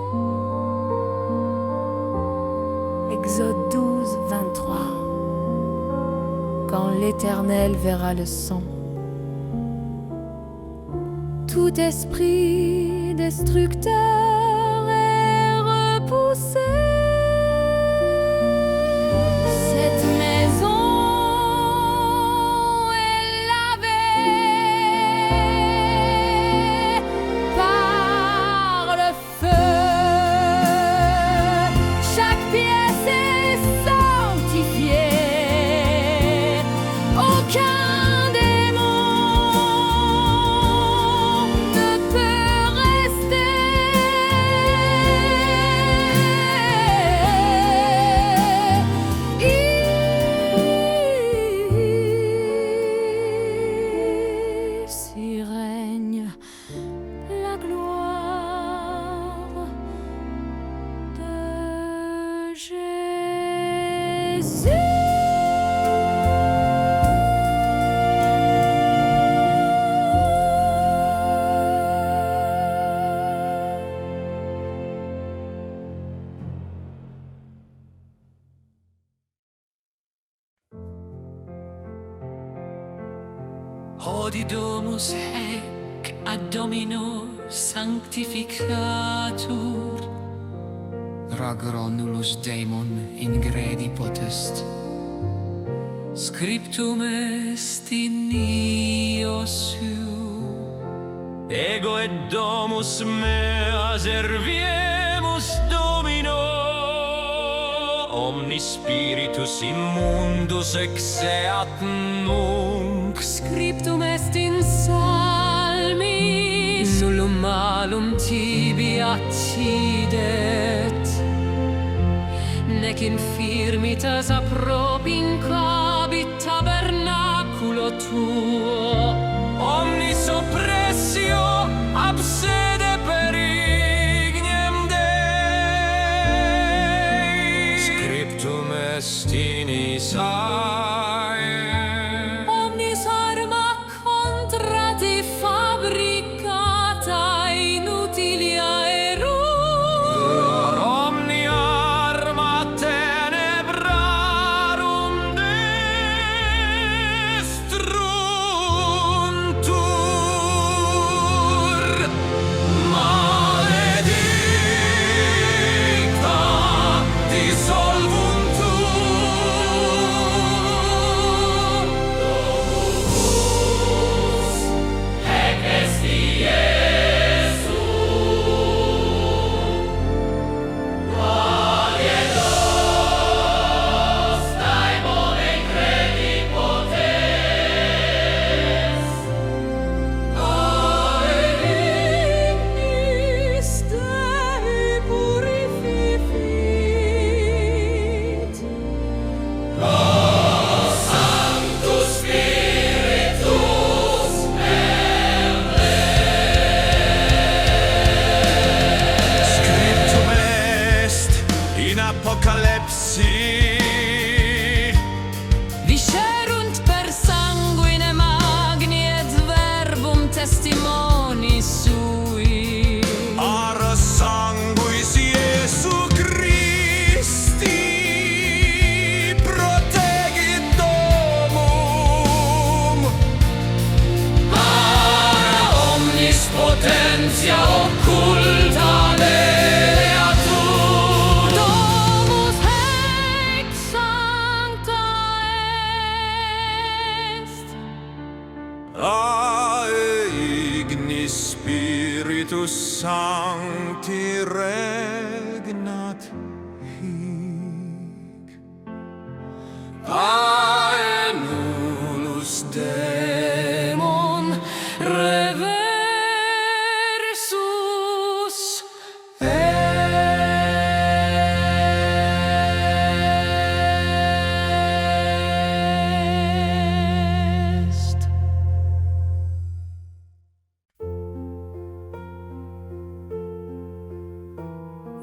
Exode 12:23. Quand l'Éternel verra le sang, tout esprit destructeur est repoussé. Cette maison est lavée par le feu. Chaque pièce est sanctifiée. Aucun démon ne peut rester. Ici règne la gloire de Jésus. Hodie domus hec ad Domino sanctificatur. Ragro nullus daemon ingredi potest. Scriptum est in io su. Ego et domus mea serviemus Domino. Omni spiritus immundus exeat nunc. Scriptum est in Psalmis, nullum malum tibi accidet, nec infirmitas appropincabit tabernaculo tuo. Omnis oppressio destini sai. Omnis arma contra te fabricata inutilia erunt. Omni arma tenebrarum destruntur. Maledicta dissolvuntur. Domus hac est Iesu. Valiedos daemone credi potens. Aelignis Dei purificit. Sanctus Spiritus Scriptum est in Apocalypsi. Viscerunt per sanguine magni et verbum testimoni sui. Ara sanguis Iesu Christi protegit domum. Ara omnis potentia occulta deleatur. Domus haec sancta est. Ae ignis Spiritus Sancti regnat hic. Ae nullus Daemon Reversus est.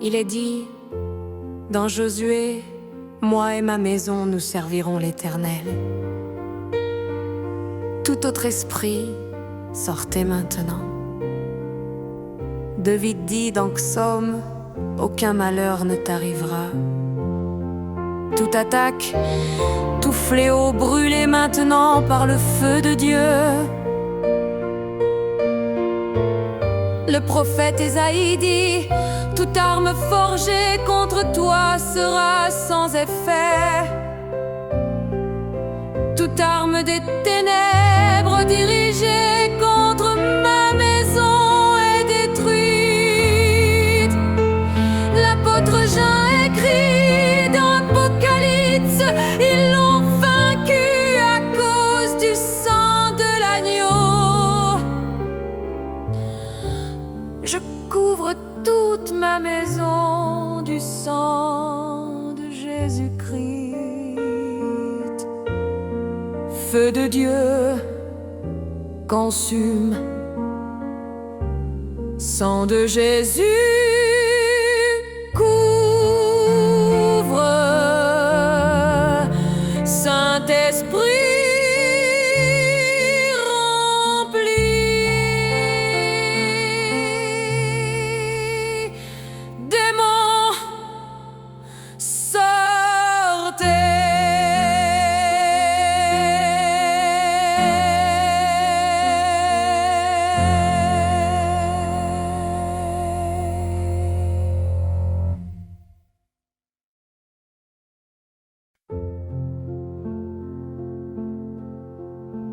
Il est dit dans Josué, moi et ma maison nous servirons l'Éternel. Tout autre esprit, sortez maintenant. David dit dans Psaume, aucun malheur ne t'arrivera. Toute attaque, tout fléau brûlé maintenant par le feu de Dieu. Le prophète Ésaïe dit, toute arme forgée contre toi sera sans effet. Toute arme des ténèbres dirigée contre ma maison est détruite. L'apôtre Jean écrit dans Apocalypse, ils l'ont vaincu à cause du sang de l'agneau. Je couvre toute ma maison du sang de Jésus-Christ. Feu de Dieu, consume. Sang de Jésus, couvre. Saint-Esprit, remplis. Démons,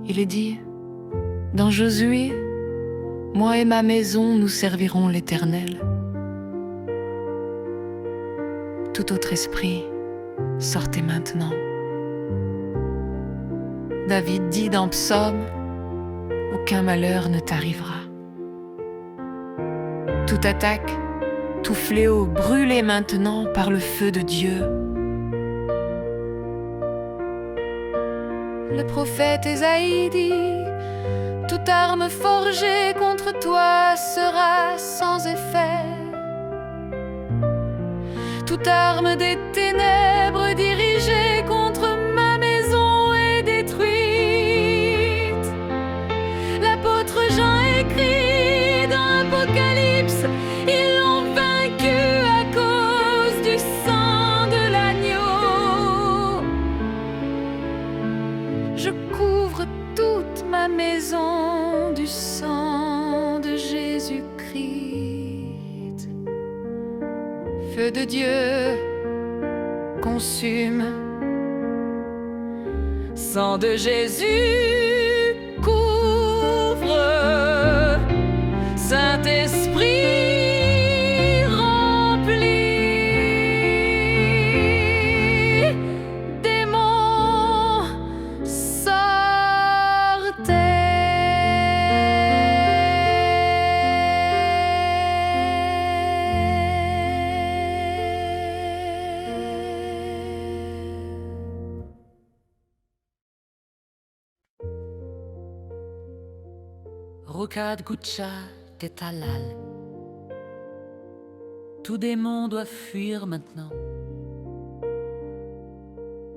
Il est dit, dans Josué, moi et ma maison nous servirons l'Éternel. Tout autre esprit, sortez maintenant. David dit dans Psaume, aucun malheur ne t'arrivera. Toute attaque, tout fléau brûlé maintenant par le feu de Dieu. Le prophète Ésaïe dit, toute arme forgée contre toi sera sans effet. Toute arme des ténèbres dirigée Je couvre toute ma maison du sang de Jésus-Christ. Feu de Dieu, consume. Sang de Jésus, couvre. Saint-Esprit, remplis. Démons, Rocade Guccia de Talal. Tout démon doit fuir maintenant.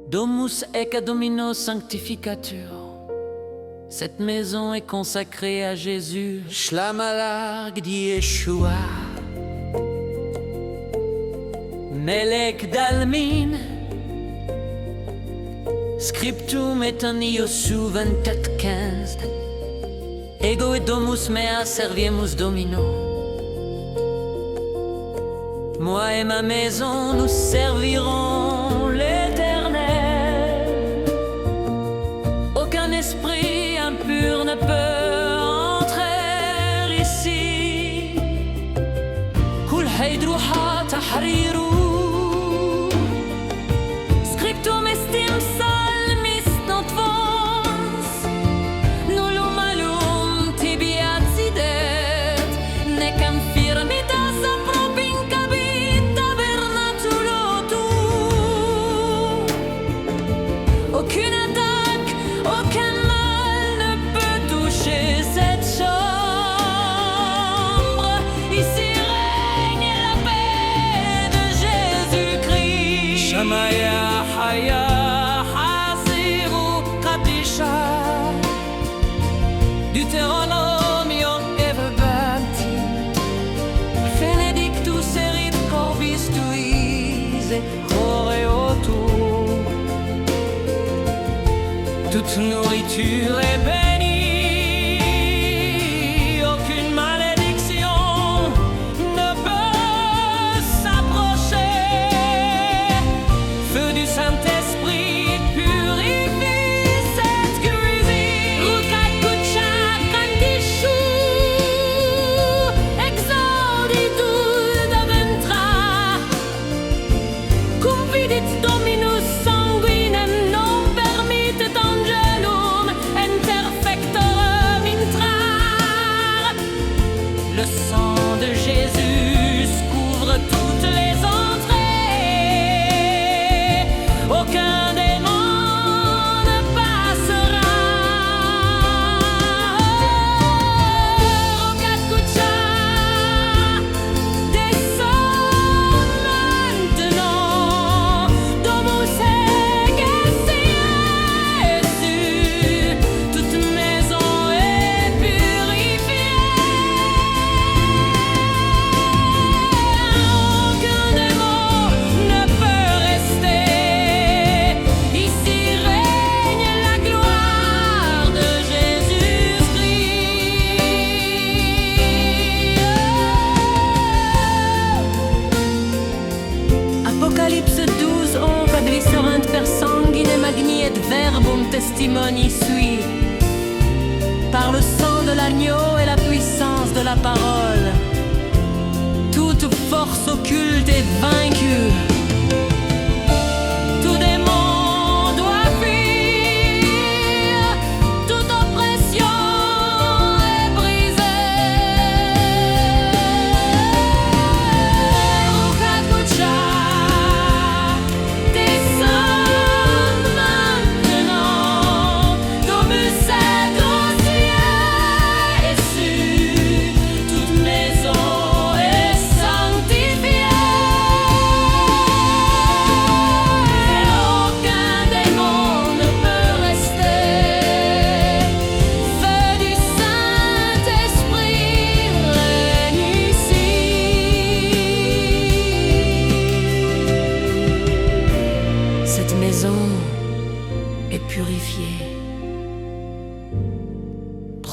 Domus ecce Domino Sanctificatur. Cette maison est consacrée à Jésus. Shlamalarg di Yeshua. Melek d'Almin. Scriptum et Iosu 24:15. Ego et domus mea serviemus Domino. Moi et ma maison, nous servirons l'Éternel. Aucun esprit impur ne peut entrer ici. Kul heidruha tahriru. Scriptum estim salmis not vons. Nullum alum tibiat sidet. Necam firmitas apropincabi tabernatulo tu. Aucune attaque, aucun mal ne peut toucher cette chambre. Ici règne la paix de Jésus-Christ. Shamaya Haya Hasiru Kadisha. Deuteronomium everbanti. Benedictus erit corbis tuis et choreotu. Toute nourriture est bénie. Aucune malédiction ne peut s'approcher. Feu du Saint-Esprit purifie cette cuisine. Rukat kucha kandishu. Exauditud aventra. Cum vidit Dominus sanguinem non permittet angelum interfectorum intrar. Le sang de Jésus couvre toutes les entrées. Aucun démon ne passera. Rogat Kucha, descends maintenant. Domus ecce Jésus. Toute maison est purifiée. Aucun démon ne peut rester. Ici règne la gloire de Jésus-Christ. Apocalypse 12:11 ad viscerant per sanguine magni et verbum testimoni sui. Par le sang de l'agneau et la puissance de la parole, toute force occulte est vaincue. Tout démon doit fuir, toute oppression est brisée. Rukat Kucha, descends maintenant. Domus est aux cieux et sur toute maison est sanctifiée. Aucun démon ne peut rester. Feu du Saint-Esprit règne ici. Cette maison est purifiée.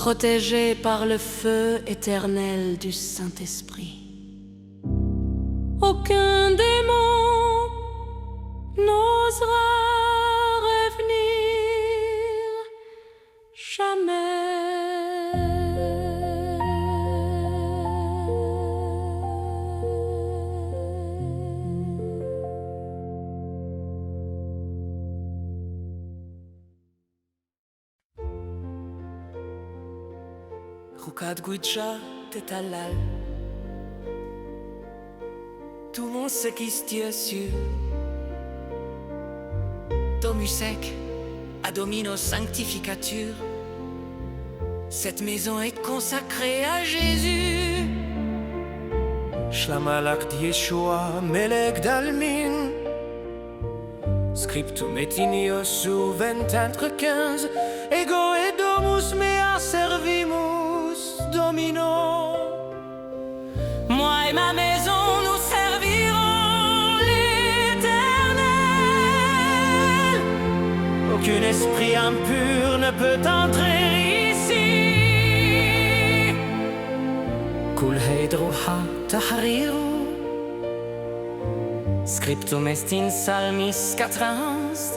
protégés par le feu éternel du Saint-Esprit. Aucun démon n'osera revenir jamais. Rukad Guidja Tetalal. Tout le monde se qui se tient sur Domusec, à Domino Sanctificature. Cette maison est consacrée à Jésus. Shlamalak Yeshua, Melek Dalmin. Scriptum et iniosu 20-15. Ego et domus mea servimus Domino. Moi et ma maison, nous servirons l'Éternel. Aucun esprit impur ne peut entrer ici. Kul heidruha tahriru. Scriptum est in salmis 40.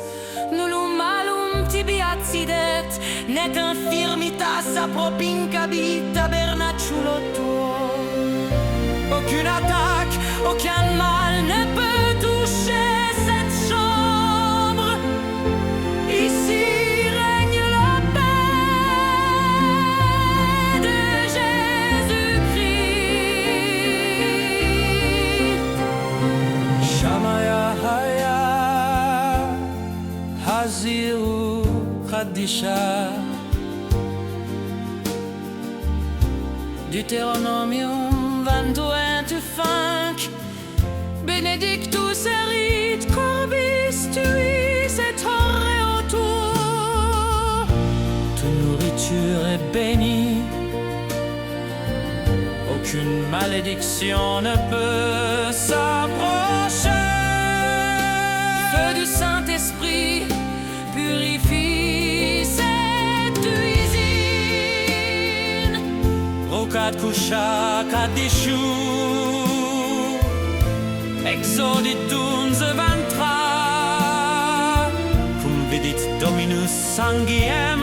Nullum malum tibi accidet, net infirmitas apropinquabit tabernaculo tuo. Aucune attaque, Aucun mal ne peut toucher cette chambre. Ici règne la paix de Jésus-Christ. Shamaya Haya Haziru Khadisha. Deutéronomium 22-5. Benedictus erit corbis tuis et horre autour. Toute nourriture est bénie. Aucune malédiction ne peut s'approcher. Feu du Saint-Esprit purifie cette cuisine. Rukad Kusha Kadishu. Exoditum Zevantra. Cum vidit Dominus Sangiem.